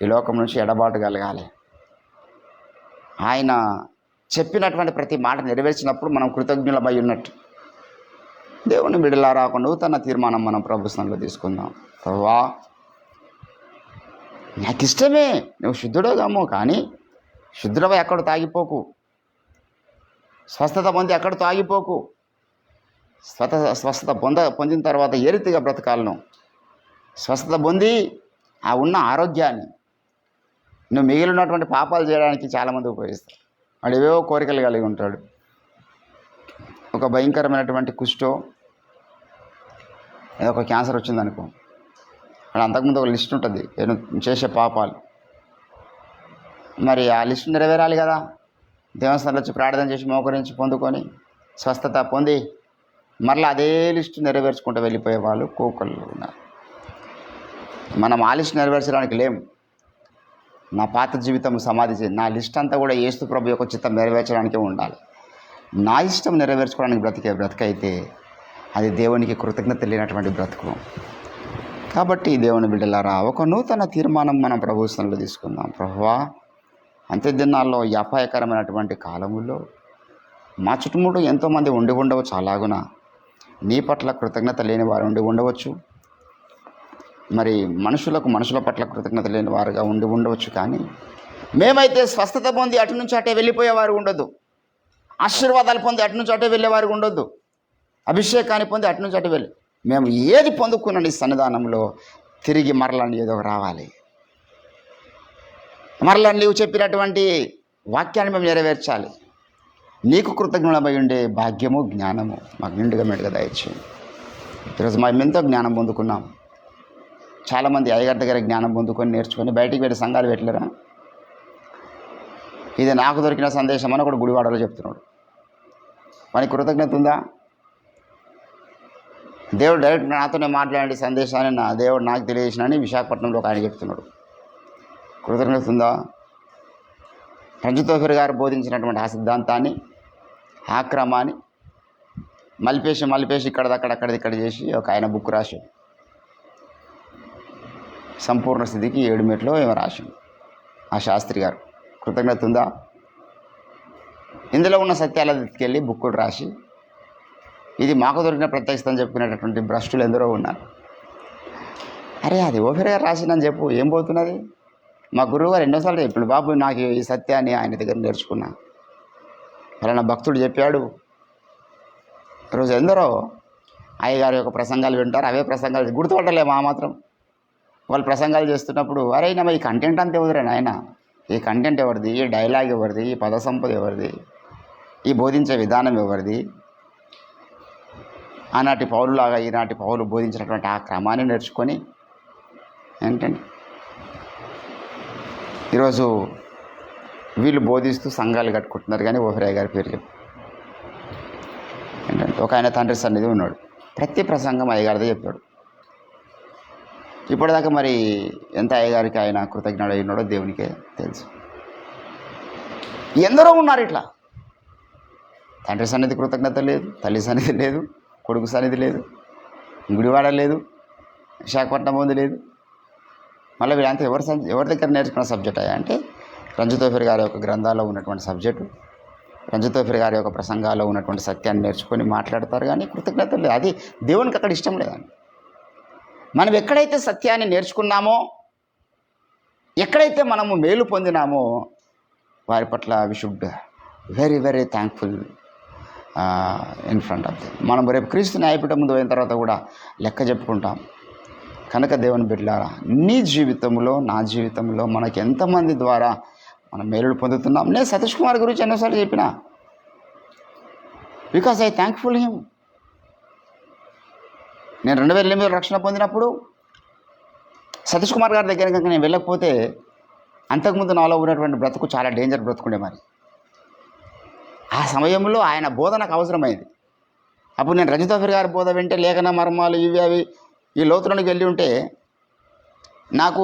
ఈ లోకం నుంచి ఎడబాటు కలగాలి. ఆయన చెప్పినటువంటి ప్రతి మాట నెరవేర్చినప్పుడు మనం కృతజ్ఞులమై ఉన్నట్టు. దేవుని బిడ్డలారా, ఒక నూతన తీర్మానం మనం ప్రభుత్వంలో తీసుకుందాం. ప్రభువా, నాకు ఇష్టమే నువ్వు శుద్ధుడోగామో, కానీ శుద్ధుడవై ఎక్కడ తాగిపోకు, స్వస్థత పొంది ఎక్కడ తాగిపోకు. స్వస్థత పొందిన తర్వాత ఏ రీతిగా బ్రతకాలను, స్వస్థత పొంది ఆ ఉన్న ఆరోగ్యాన్ని నువ్వు మిగిలినటువంటి పాపాలు చేయడానికి చాలామంది ఉపయోగిస్తారు. వాడు ఏవేవో కోరికలు కలిగి ఉంటాడు. ఒక భయంకరమైనటువంటి కుష్ఠో ఏదో ఒక క్యాన్సర్ వచ్చిందనుకో, వాడు అంతకుముందు ఒక లిస్ట్ ఉంటుంది నేను చేసే పాపాలు. మరి ఆ లిస్ట్ నెరవేరాలి కదా. దేవస్థానంలో వచ్చి ప్రార్థన చేసి మోకరించి పొందుకొని స్వస్థత పొంది మరలా అదే లిస్టు నెరవేర్చుకుంటూ వెళ్ళిపోయే వాళ్ళు కోకళ్ళు ఉన్నారు. మనం ఆ లిస్ట్ నెరవేర్చడానికి లేము. నా పాత జీవితం సమాధి నా లిస్ట్ అంతా కూడా యేసు ప్రభు యొక్క చిత్తం నెరవేర్చడానికే ఉండాలి. నా ఇష్టం నెరవేర్చుకోవడానికి బ్రతికైతే అది దేవునికి కృతజ్ఞత లేనటువంటి బ్రతుకు. కాబట్టి దేవుని బిడ్డలారా, ఒక నూతన తీర్మానం మనం ప్రభుత్వంలో తీసుకుందాం. ప్రభువా, అంత్య దినాల్లో ఈ అపాయకరమైనటువంటి కాలముల్లో మా చుట్టుముట్టు ఎంతోమంది ఉండి ఉండవచ్చు, అలాగున నీ పట్ల కృతజ్ఞత లేని వారు ఉండి ఉండవచ్చు, మరి మనుషుల పట్ల కృతజ్ఞత లేని వారుగా ఉండి ఉండవచ్చు. కానీ మేమైతే స్వస్థత పొంది అటు నుంచి అటే వెళ్ళిపోయేవారు ఉండొద్దు, ఆశీర్వాదాలు పొంది అటు నుంచి అటే వెళ్ళేవారు ఉండొద్దు, అభిషేకాన్ని పొంది అటు నుంచి అటు వెళ్ళి మేము ఏది పొందుకున్న నీ సన్నిధానంలో తిరిగి మరలా ఏదో రావాలి. మరలా నీవు చెప్పినటువంటి వాక్యాన్ని మేము నెరవేర్చాలి. నీకు కృతజ్ఞులమై ఉండే భాగ్యము జ్ఞానము మాకు నిండుగా మెడుగా దయచేయండి. ఈరోజు మేము ఎంతో జ్ఞానం పొందుకున్నాం. చాలామంది అయ్యగారి దగ్గర జ్ఞానం పొందుకొని నేర్చుకొని బయటికి వెళ్ళి సంఘాలు పెట్టలేరా? ఇది నాకు దొరికిన సందేశం అని కూడా గుడివాడలో చెప్తున్నాడు. వానికి కృతజ్ఞత ఉందా? దేవుడు డైరెక్ట్ నాతోనే మాట్లాడే సందేశాన్ని నా దేవుడు నాకు తెలియజేసినని విశాఖపట్నంలో ఒక ఆయన చెప్తున్నాడు. కృతజ్ఞత ఉందా? రంజితోఫర్ గారు బోధించినటువంటి ఆ సిద్ధాంతాన్ని, ఆ క్రమాన్ని మలిపేసి ఇక్కడ చేసి ఒక ఆయన బుక్ రాశాడు. సంపూర్ణ స్థితికి 7 మెట్లో ఏమో రాశాడు ఆ శాస్త్రి గారు. కృతజ్ఞత ఉందా? ఇందులో ఉన్న సత్యాల తీసుకెళ్ళి బుక్కులు రాసి ఇది మాకు దొరికిన ప్రత్యక్షత అని చెప్పుకునేటటువంటి భ్రష్టులు ఎందరో ఉన్నారు. అరే, అది ఓఫర్ గారు రాసిందని చెప్పు, ఏం పోతున్నది? మా గురువు గారు ఎన్నోసార్లు చెప్పాడు, బాబు నాకు ఈ సత్యాన్ని ఆయన దగ్గర నేర్చుకున్నా, అలానా భక్తుడు చెప్పాడు. రోజు ఎందరో అయ్యగారి యొక్క ప్రసంగాలు వింటారు, అవే ప్రసంగాలు గుర్తుపట్టలేము. ఆ మాత్రం వాళ్ళు ప్రసంగాలు చేస్తున్నప్పుడు అరే నా ఈ కంటెంట్ అంతా ఎవరిరా నాయన, ఈ కంటెంట్ ఎవరిది, ఈ డైలాగ్ ఎవరిది, ఈ పద సంపద ఎవరిది, ఈ బోధించే విధానం ఎవరిది? ఆనాటి పౌరులాగా ఈనాటి పౌరులు బోధించినటువంటి ఆ క్రమాన్ని నేర్చుకొని ఏంటండి ఈరోజు వీళ్ళు బోధిస్తూ సంఘాలు కట్టుకుంటున్నారు, కానీ ఓఫిరాయ్ గారి పేరు చెప్పు. ఏంటంటే ఒక ఆయన తండ్రి సన్నిధి ఉన్నాడు, ప్రతి ప్రసంగం అయ్యగారిదే చెప్పాడు. ఇప్పటిదాకా మరి ఎంత అయ్యగారికి ఆయన కృతజ్ఞుడు అయి ఉన్నాడో దేవునికే తెలుసు. ఎందరో ఉన్నారు ఇట్లా, తండ్రి సన్నిధి కృతజ్ఞత లేదు, తల్లి సన్నిధి లేదు, కొడుకు సన్నిధి లేదు, గుడివాడ లేదు, విశాఖపట్నం ఉంది లేదు. మళ్ళీ వీళ్ళంతా ఎవరి దగ్గర నేర్చుకున్న సబ్జెక్ట్ అయ్యా అంటే రంజితోఫిర్ గారి యొక్క గ్రంథాల్లో ఉన్నటువంటి సబ్జెక్టు, రంజితోఫిర్ గారి యొక్క ప్రసంగాల్లో ఉన్నటువంటి సత్యాన్ని నేర్చుకొని మాట్లాడతారు, కానీ కృతజ్ఞత లేదు. అది దేవునికి అక్కడ ఇష్టం లేదండి. మనం ఎక్కడైతే సత్యాన్ని నేర్చుకున్నామో, ఎక్కడైతే మనము మేలు పొందినామో వారి పట్ల we should very very thankful in front of them. మనం రేపు క్రీస్తు న్యాయపీఠం ముందు అయిన తర్వాత కూడా లెక్క చెప్పుకుంటాం. కనుక దేవుని బిడ్డలారా, నీ జీవితంలో నా జీవితంలో మనకి ఎంతమంది ద్వారా మనం మేలులు పొందుతున్నాం. నేను సతీష్ కుమార్ గురించి ఎన్నోసార్లు చెప్పిన, బికాజ్ ఐ థ్యాంక్ఫుల్ హిమ్. నేను 2008 రక్షణ పొందినప్పుడు సతీష్ కుమార్ గారి దగ్గర కనుక నేను వెళ్ళకపోతే అంతకుముందు నాలో ఉన్నటువంటి బ్రతుకు చాలా డేంజర్ బ్రతుకుండే. మరి ఆ సమయంలో ఆయన బోధ నాకు అవసరమైంది. అప్పుడు నేను రంజితోఫిర్ గారి బోధ వింటే లేఖన మర్మాలు ఇవి అవి ఈ లోతులోనికి వెళ్ళి ఉంటే నాకు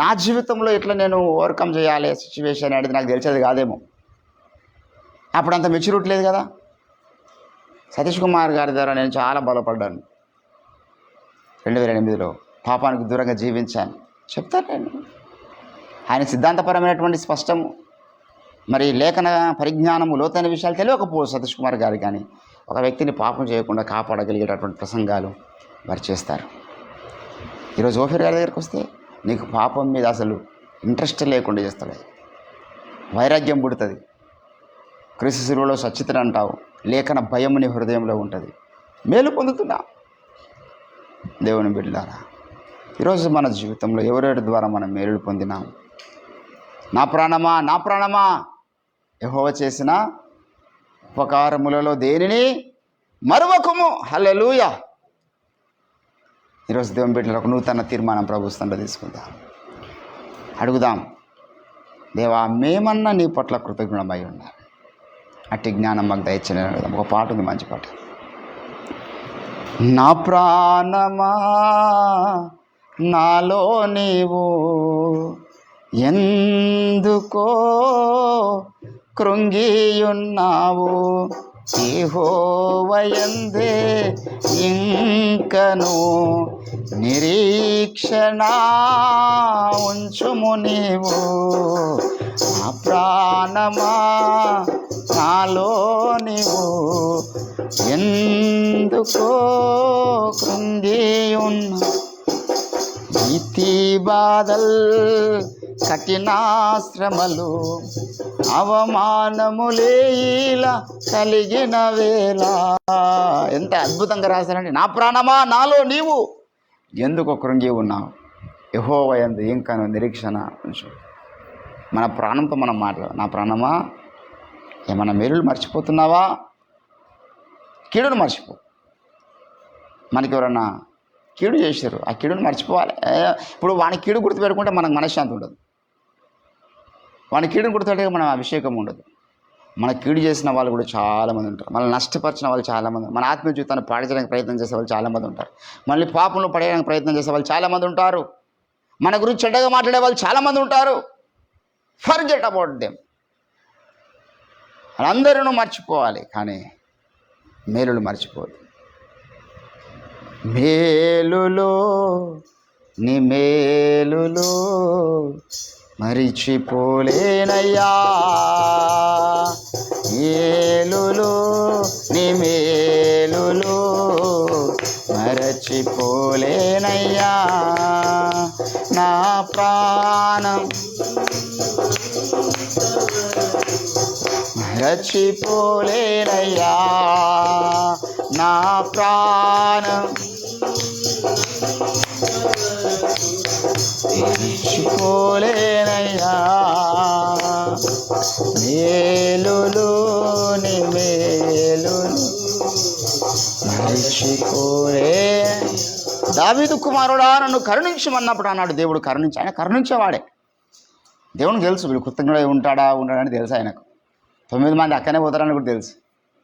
నా జీవితంలో ఎట్లా నేను ఓవర్కమ్ చేయాలి సిచ్యువేషన్ అనేది నాకు తెలిసేది కాదేమో. అప్పుడు అంత మెచ్యూరిటీ లేదు కదా. సతీష్ కుమార్ గారి ద్వారా నేను చాలా బలపడ్డాను. 2008లో పాపానికి దూరంగా జీవించాను చెప్తాను నేను. ఆయన సిద్ధాంతపరమైనటువంటి స్పష్టము, మరి లేఖన పరిజ్ఞానము, లోతైన విషయాలు తెలియకపోవచ్చు సతీష్ కుమార్ గారు, కానీ ఒక వ్యక్తిని పాపం చేయకుండా కాపాడగలిగేటటువంటి ప్రసంగాలు వారు చేస్తారు. ఈరోజు ఓఫీర్ గారి దగ్గరికి వస్తే నీకు పాపం మీద అసలు ఇంట్రెస్ట్ లేకుండా చేస్తాడు, వైరాగ్యం పుడుతుంది. క్రీస్తు శిలువలో స్వచ్ఛతను అంటావు, లేఖన భయం నీ హృదయంలో ఉంటుంది. మేలు పొందుతున్నా దేవుని బిడ్డలారా. ఈరోజు మన జీవితంలో ఎవరెవరి ద్వారా మనం మేలు పొందినాం. నా ప్రాణమా నా ప్రాణమా యెహోవా చేసిన ఉపకారములలో దేనిని మరువకము. హల్లెలూయా. ఈరోజు దేవుని బిడ్డలు ఒక నూతన తీర్మానం ప్రభుత్వంలో తీసుకుందాం. అడుగుదాం, దేవా మేమన్నా నీ పట్ల కృతజ్ఞమై ఉండాలి, అట్టి జ్ఞానం మాకు దయచేయని అడుగుదాం. ఒక పాట ఉంది, మంచి పాట. నా ప్రాణమా నాలో నీవు ఎందుకో కృంగియున్నావు, యెహోవాయందే ఇంకను నిరీక్షణ ఉంచుము నీవు. నా ప్రాణమా నాలో నీవు ఎందుకో కృంగియున్నా, ఇతి బాధల్ కఠినాశ్రమలు అవమానములే ఇలా కలిగిన వేళ. ఎంత అద్భుతంగా రాశారండి. నా ప్రాణమా నాలో నీవు ఎందుకు కృంగి ఉన్నావు, యెహోవా యందు ఇంకను నిరీక్షణ ఉంచు. మన ప్రాణంతో మనం మాట్లాడాలి. నా ప్రాణమా ఏమన్నా మేలులు మర్చిపోతున్నావా? కీడును మర్చిపో. మనకి ఎవరన్నా కీడు చేశారు, ఆ కీడును మర్చిపోవాలి. ఇప్పుడు వాని కీడు గుర్తుపెట్టుకుంటే మనకు మనశ్శాంతి ఉండదు. వాని కీడును గుర్తుపెట్టే మన అభిషేకం ఉండదు. మన కీడు చేసిన వాళ్ళు కూడా చాలామంది ఉంటారు. మనల్ని నష్టపరిచిన వాళ్ళు చాలామంది, మన ఆత్మీయ జీవితాన్ని పాడించడానికి ప్రయత్నం చేసే వాళ్ళు చాలామంది ఉంటారు. మళ్ళీ పాపంలో పడేయడానికి ప్రయత్నం చేసే వాళ్ళు చాలామంది ఉంటారు. మన గురించి చెడ్డగా మాట్లాడే వాళ్ళు చాలామంది ఉంటారు. Forget about them. వాళ్ళందరూ మర్చిపోవాలి, కానీ మేలులు మర్చిపోదు. మేలులో నీ మేలులో మరిచిపోలేనయ్యా, మేలులో నీ మేలులో మరచిపోలేనయ్యా. నా ప్రాణం మరచిపోలేనయ్యా, నా ప్రాణం మరచిపోలేనయ్యా. మేలులోని మేలులు మరచిపోలే. దావీదు కుమారుడా నన్ను కరుణించమన్నప్పుడు అన్నాడు దేవుడు. ఆయన కరుణించేవాడే. దేవునికి తెలుసు వీళ్ళు కృతజ్ఞుడై ఉండడని తెలుసు ఆయనకు. 9 మంది అక్కనే పోతారని కూడా తెలుసు.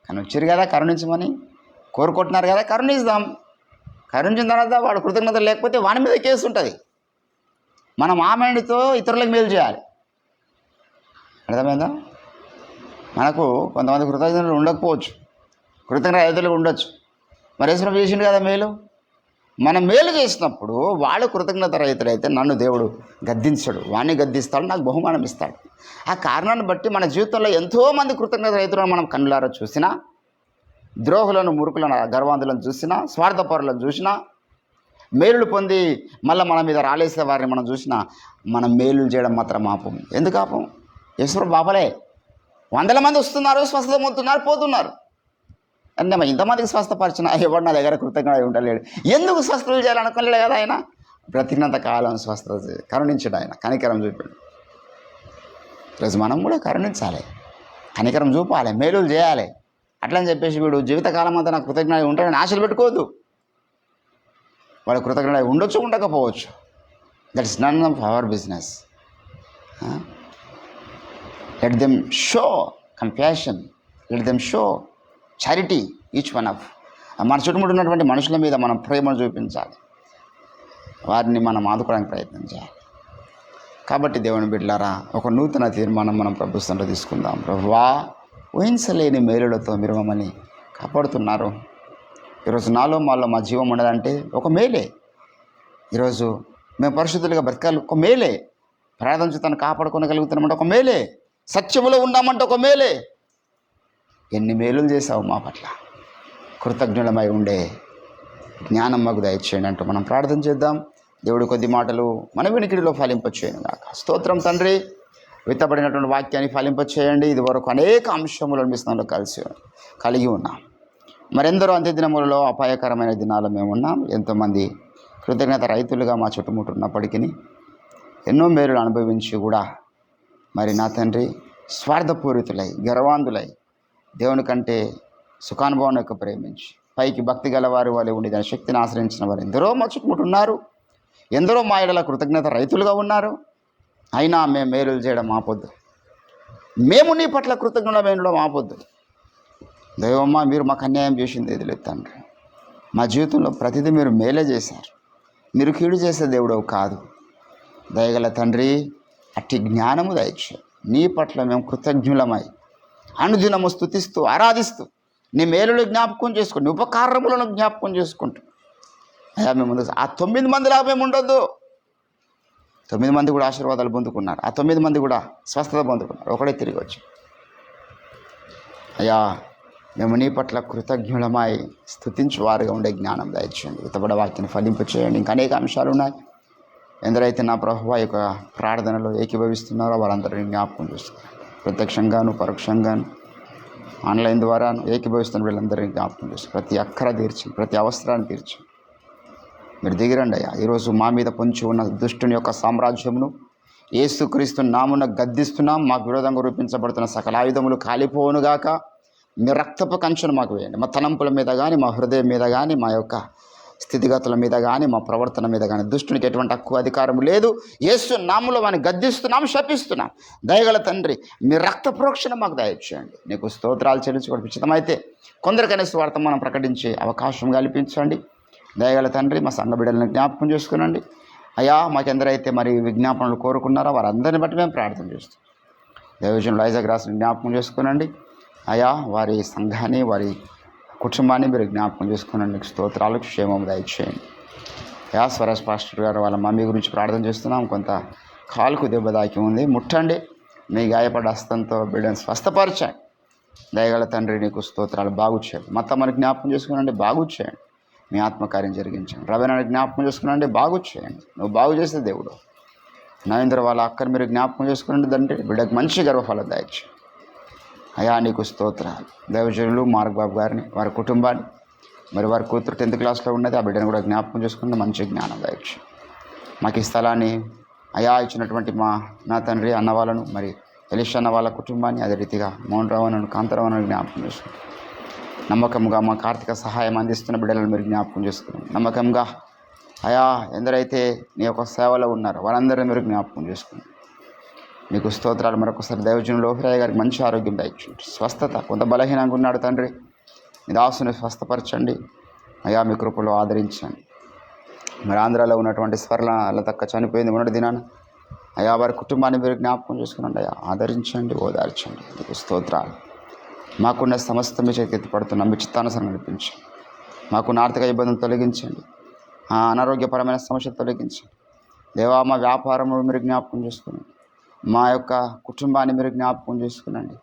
కానీ వచ్చారు కదా కరుణించమని, కోరుకుంటున్నారు కదా, కరుణిస్తాం. కరుణించిన తర్వాత వాడు కృతజ్ఞత లేకపోతే వాని మీద కేసు ఉంటుంది. మనం ఆ మైండ్తో ఇతరులకు మేలు చేయాలి. అర్థమైందా? మనకు కొంతమంది కృతజ్ఞతలు ఉండకపోవచ్చు, కృతజ్ఞత రైతులు ఉండొచ్చు. మరి యేసు చేసిండు కదా మేలు. మనం మేలు చేసినప్పుడు వాళ్ళు కృతజ్ఞత రైతులైతే నన్ను దేవుడు గద్దించాడు, వాడిని గద్దిస్తాడు, నాకు బహుమానం ఇస్తాడు. ఆ కారణాన్ని బట్టి మన జీవితంలో ఎంతోమంది కృతజ్ఞత రైతులను మనం కన్నులారా చూసినా, ద్రోహులను, మురుకులను, గర్వాంధులను చూసినా, స్వార్థపరులను చూసినా, మేలులు పొంది మళ్ళీ మన మీద రాలేసే వారిని మనం చూసినా, మనం మేలులు చేయడం మాత్రం ఆపం. ఎందుకు ఆపం? యేసు బాపలే 100 మంది వస్తున్నారు, స్వస్థత పొందుతున్నారు, పోతున్నారు. అంటే ఇంతమందికి స్వస్థపరిచిన ఎవడు నా దగ్గర కృతజ్ఞత ఉండలేడు. ఎందుకు స్వస్థతలు చేయాలనుకోలేడు కదా ఆయన. బ్రతికినంత కాలం స్వస్థత కరుణించాడు ఆయన, కనికరం చూపాడు. ఈరోజు మనం కూడా కరుణించాలి, కనికరం చూపాలి, మేలులు చేయాలి. అట్లని చెప్పేసి వీడు జీవితకాలం అంతా నాకు కృతజ్ఞత ఉంటాడని ఆశలు పెట్టుకోవద్దు. వాడు కృతజ్ఞత ఉండొచ్చు, ఉండకపోవచ్చు. That is none of our business. Let them show compassion, let them show charity. Each one of మన చుట్టుముట్టు ఉన్నటువంటి మనుషుల మీద మనం ప్రేమను చూపించాలి, వారిని మనం ఆదుకోవడానికి ప్రయత్నం చేయాలి. కాబట్టి దేవుని బిడ్డలారా, ఒక నూతన తీర్మానం మనం ప్రభుత్వంలో తీసుకుందాం. ప్రభువా, ఊహించలేని మేలులతో మీరు మమ్మల్ని కాపాడుతున్నారు. ఈరోజు నాలో మాలో మా జీవం ఉండదంటే ఒక మేలే. ఈరోజు మేము పరిశుద్ధులుగా బ్రతకాలి, ఒక మేలే. ప్రార్థన చేతను కాపాడుకోగలుగుతున్నామంటే ఒక మేలే. సత్యములో ఉన్నామంటే ఒక మేలే. ఎన్ని మేలులు చేశావు మా పట్ల. కృతజ్ఞులమై ఉండే జ్ఞానం మాకు దయచేయండి అంటూ మనం ప్రార్థన చేద్దాం. దేవుడు కొద్ది మాటలు మన వినికిడిలో ఫలింపచేయను గాక. స్తోత్రం తండ్రి, విత్తబడినటువంటి వాక్యాన్ని ఫలింపచేయండి. ఇది వరకు అనేక అంశములను మీ స్థానంలో కలిగి ఉన్నాం. మరెందరో అంత్యదినములలో అపాయకరమైన దినాలు మేము ఉన్నాం. ఎంతోమంది కృతజ్ఞత రైతులుగా మా చుట్టుముట్టు ఉన్నప్పటికీ ఎన్నో మేలులు అనుభవించి కూడా మరి నా తండ్రి స్వార్థపూరితులై, గర్వాంధులై, దేవుని కంటే సుఖానుభవం యొక్క ప్రేమించి పైకి భక్తి గలవారి వాళ్ళు ఉండి దాని శక్తిని ఆశ్రయించిన వారు ఎందరో మా చుట్టుముట్టు ఉన్నారు. ఎందరో మా ఎడల కృతజ్ఞత రైతులుగా ఉన్నారు. అయినా మేము మేలులు చేయడం ఆపొద్దు. మేము నీ పట్ల కృతజ్ఞులమైన ఆపొద్దు. దైవమ్మ, మీరు మాకు అన్యాయం చేసింది ఏది లేదు తండ్రి. మా జీవితంలో ప్రతిదీ మీరు మేలే చేశారు. మీరు కీడు చేసే దేవుడవు కాదు. దయగల తండ్రి, అట్టి జ్ఞానము దయచేయండి. నీ పట్ల మేము కృతజ్ఞులమై అనుదినము స్తుతిస్తూ ఆరాధిస్తూ నీ మేలులు జ్ఞాపకం చేసుకుంటూ, నీ ఉపకారములను జ్ఞాపకం చేసుకుంటూ అయ్యా మేము ముందు ఆ 9 మందిలాగా మేము ఉండొద్దు. 9 మంది కూడా ఆశీర్వాదాలు పొందుకున్నారు. ఆ 9 మంది కూడా స్వస్థత పొందుకున్నారు. ఒకడే తిరిగి వచ్చి అయ్యా మేము నీ పట్ల కృతజ్ఞులమై స్తుతించు వారుగా ఉండే జ్ఞానం దయచేయండి. విత్తబడ వాక్యాన్ని ఫలింప చేయండి. ఇంకా అనేక అంశాలు ఉన్నాయి. ఎందరైతే నా ప్రభువా యొక్క ప్రార్థనలో ఏకీభవిస్తున్నారో వారందరినీ జ్ఞాపకం చేస్తున్నారు. ప్రత్యక్షంగాను పరోక్షంగాను ఆన్లైన్ ద్వారాను ఏకీభవిస్తున్న వీళ్ళందరినీ జ్ఞాపకం చేస్తారు. ప్రతి అక్కర తీర్చి, ప్రతి అవసరాన్ని తీర్చి మీరు దిగిరండి అయ్యా. ఈరోజు మా మీద పొంచి ఉన్న దుష్టుని యొక్క సామ్రాజ్యమును యేసుక్రీస్తు నామున గద్దిస్తున్నాం. మాకు విరోధంగా రూపించబడుతున్న సకల ఆయుధములు కాలిపోవునుగాక. మీ రక్తపు కంచెను మాకు వేయండి. మా తలంపుల మీద కానీ, మా హృదయం మీద కానీ, మా యొక్క స్థితిగతుల మీద కానీ, మా ప్రవర్తన మీద కానీ దుష్టునికి ఎటువంటి హక్కు అధికారం లేదు. యేసు నామములో వాడిని గద్దిస్తున్నాం, శపిస్తున్నాం. దయగల తండ్రి, మీ రక్త ప్రోక్షణ మాకు దయచేయండి. నీకు స్తోత్రాలు చెల్లించుకోవడం ఉచితమైతే కొందరికైనా స్వార్థం మనం ప్రకటించే అవకాశం కల్పించండి. దయగల తండ్రి, మా సంఘ బిడ్డలను జ్ఞాపకం చేసుకునండి అయ్యా. మాకెందరైతే మరి విజ్ఞాపనలు కోరుకున్నారో వారందరిని బట్టి మేము ప్రార్థన చేస్తాం. దైవజనులు ఐజాక్ రాసుని జ్ఞాపకం చేసుకునండి అయ్యా. వారి సంఘాన్ని, వారి కుటుంబాన్ని మీరు జ్ఞాపకం చేసుకునండి. స్తోత్రాలకు క్షేమం దయచేయండి అయ్యా. స్వరాజ్ పాస్టర్ గారు వాళ్ళ మమ్మీ గురించి ప్రార్థన చేస్తున్నాం. కొంత కాలుకు దెబ్బ దాకి ఉంది, ముట్టండి. మీ గాయపడ్డ హస్తంతో బిడ్డను స్వస్థపరచండి. దయగల తండ్రి, నీకు స్తోత్రాలు. బాగు చేయండి. మొత్తం మనకి జ్ఞాపకం చేసుకునండి, బాగు చేయండి. మీ ఆత్మకార్యం జరిగించండి. రవీనాన్ని జ్ఞాపకం చేసుకునండి, బాగు చేయండి. నువ్వు బాగు చేసే దేవుడు. నరేంద్ర వాళ్ళ అక్కని మీరు జ్ఞాపకం చేసుకునండి తండ్రి. బిడ్డకు మంచి గర్వఫలం దయచేయండి అయ్యా. నీకు స్తోత్రాలు. దైవజనులు మార్గబాబు గారిని, వారి కుటుంబాన్ని, మరి వారి కూతురు 10th క్లాస్లో ఉన్నది, ఆ బిడ్డను కూడా జ్ఞాపకం చేసుకుని మంచి జ్ఞానం దయచేయండి. మాకు ఈ స్థలాన్ని అయా ఇచ్చినటువంటి నా తండ్రి అన్న వాళ్ళను, మరి ఎలిష్ అన్న వాళ్ళ కుటుంబాన్ని, అదే రీతిగా మోహన్ రావణను, కాంతారావణను జ్ఞాపకం చేసుకుంటాం. నమ్మకంగా మా కార్తీక సహాయం అందిస్తున్న బిడ్డలను మీరు జ్ఞాపకం చేసుకున్నాం. నమ్మకంగా అయా ఎందరైతే నీ యొక్క సేవలో ఉన్నారో వారందరినీ మీరు జ్ఞాపకం చేసుకున్నాం మీకు స్తోత్రాలు. మరొకసారి దైవజనులు లోహిరాయ్ గారికి మంచి ఆరోగ్యం దయచేయండి, స్వస్థత. కొంత బలహీనంగా ఉన్నాడు తండ్రి, మీ దాసుని స్వస్థపరచండి అయ్యా, మీ కృపలో ఆదరించండి. మరి ఆంధ్రాలో ఉన్నటువంటి స్వర్ణ లతక్క చనిపోయింది మొన్నటి దినాన అయ్యా, వారి కుటుంబాన్ని మీరు జ్ఞాపకం చేసుకునండి అయ్యా, ఆదరించండి, ఓదార్చండి. మీకు స్తోత్రాలు. మాకున్న సమస్త మీ చేతికి ఎత్తిపడుతున్న మీ చిత్తానుసారం నడిపించండి. మాకున్న ఆర్థిక ఇబ్బందులు తొలగించండి, అనారోగ్యపరమైన సమస్యలు తొలగించండి దేవా. మా వ్యాపారంలో మీరు జ్ఞాపకం చేసుకునండి, మా యొక్క కుటుంబాన్ని మీరు జ్ఞాపకం చేసుకునండి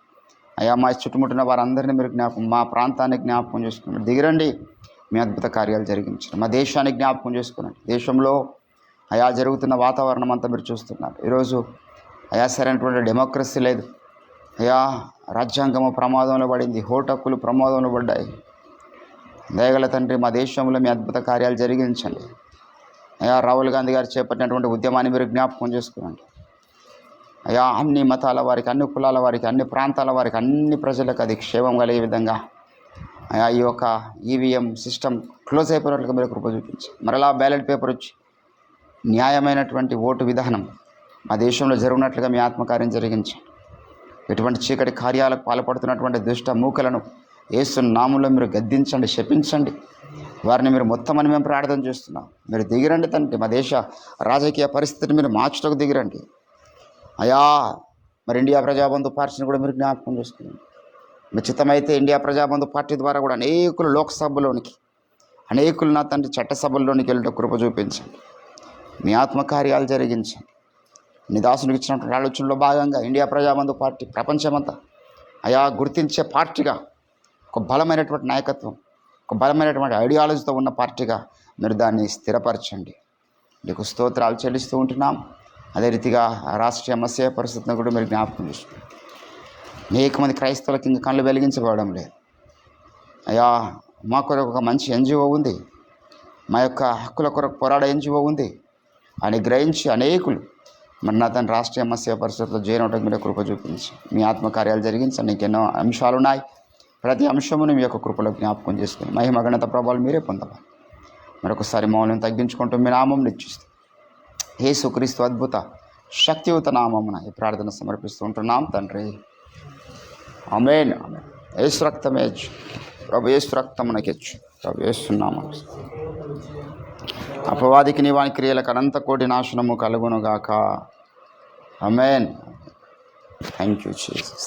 అయ్యా. మా చుట్టుముట్టిన వారందరినీ మీరు మా ప్రాంతాన్ని జ్ఞాపకం చేసుకునండి. దిగిరండి, మీ అద్భుత కార్యాలు జరిగించండి. మా దేశాన్ని జ్ఞాపకం చేసుకునండి. దేశంలో అయా జరుగుతున్న వాతావరణం అంతా మీరు చూస్తున్నారు. ఈరోజు అయా సరైనటువంటి డెమోక్రసీ లేదు అయా, రాజ్యాంగము ప్రమాదంలో పడింది, హోటక్కులు ప్రమాదంలో పడ్డాయి. దయగల తండ్రి, మా దేశంలో మీ అద్భుత కార్యాలు జరిగించండి అయా. రాహుల్ గాంధీ గారు చేపట్టినటువంటి ఉద్యమాన్ని మీరు జ్ఞాపకం చేసుకునండి అయా. అన్ని మతాల వారికి, అన్ని కులాల వారికి, అన్ని ప్రాంతాల వారికి, అన్ని ప్రజలకు అది క్షేమం కలిగే విధంగా అయా ఈ యొక్క ఈవీఎం సిస్టమ్ క్లోజ్ అయిపోయినట్లుగా మీరు కృప చూపించి మరలా బ్యాలెట్ పేపర్ వచ్చి న్యాయమైనటువంటి ఓటు విధానం మా దేశంలో జరుగునట్లుగా మీ ఆత్మకార్యం జరిగించండి. ఎటువంటి చీకటి కార్యాలకు పాల్పడుతున్నటువంటి దుష్ట మూకలను యేసు నామములో మీరు గద్దించండి, శపించండి. వారిని మీరు మొత్తమని మేము ప్రార్థన చేస్తున్నాం. మీరు దిగిరండి తండ్రి, మా దేశ రాజకీయ పరిస్థితిని మీరు మార్చుటకు దిగిరండి అయా. మరి ఇండియా ప్రజాబంధు పార్టీని కూడా మీరు జ్ఞాపకం చేసుకున్నాం. మీ చిత్తమైతే ఇండియా ప్రజాబంధు పార్టీ ద్వారా కూడా అనేకులు లోక్సభలోనికి, అనేకులు నా తండ్రి చట్టసభల్లోనికి వెళ్ళే కృప చూపించండి. మీ ఆత్మకార్యాలు జరిగించండి. నీ దాసునికి ఇచ్చినటువంటి ఆలోచనలో భాగంగా ఇండియా ప్రజాబంధు పార్టీ ప్రపంచమంతా అయా గుర్తించే పార్టీగా, ఒక బలమైనటువంటి నాయకత్వం, ఒక బలమైనటువంటి ఐడియాలజీతో ఉన్న పార్టీగా మీరు దాన్ని స్థిరపరచండి. మీకు స్తోత్రాలు చెల్లిస్తూ ఉంటున్నాం. అదే రీతిగా రాష్ట్రీయ మత్స్య పరిస్థితిని కూడా మీరు జ్ఞాపకం చేసుకోండి. అనేక మంది క్రైస్తవులకి ఇంకా కళ్ళు వెలిగించబడడం లేదు అయ్యా. మా కొరకు ఒక మంచి ఎన్జిఓ ఉంది, మా యొక్క హక్కుల కొరకు పోరాడే ఎన్జిఓ ఉంది అని గ్రహించి అనేకులు మరి నా తన రాష్ట్రీయ మత్స్య పరిస్థితుల్లో చేయనవటం మీద కృప చూపించి మీ ఆత్మకార్యాలు జరిగించండి. నీకు ఎన్నో అంశాలు ఉన్నాయి, ప్రతి అంశమును మీ యొక్క కృపలో జ్ఞాపకం చేసుకుని మహిమ ఘనత ప్రభావాలు మీరే పొందవాలి. మరొకసారి మౌనం తగ్గించుకుంటూ మీ నామం ఇచ్చిస్తూ యేసుక్రీస్తు అద్భుత శక్తియుత నామమున ఈ ప్రార్థన సమర్పిస్తూ ఉంటున్నాం తండ్రి. ఆమేన్. యేసు రక్తమే ప్రభు, యేసు రక్తమునకెచ్చు ప్రభు, యేసునామము. అపవాదికి నీ వాని క్రియలకు అనంత కోటి నాశనము కలుగునుగాక. ఆమేన్. Thank you Jesus.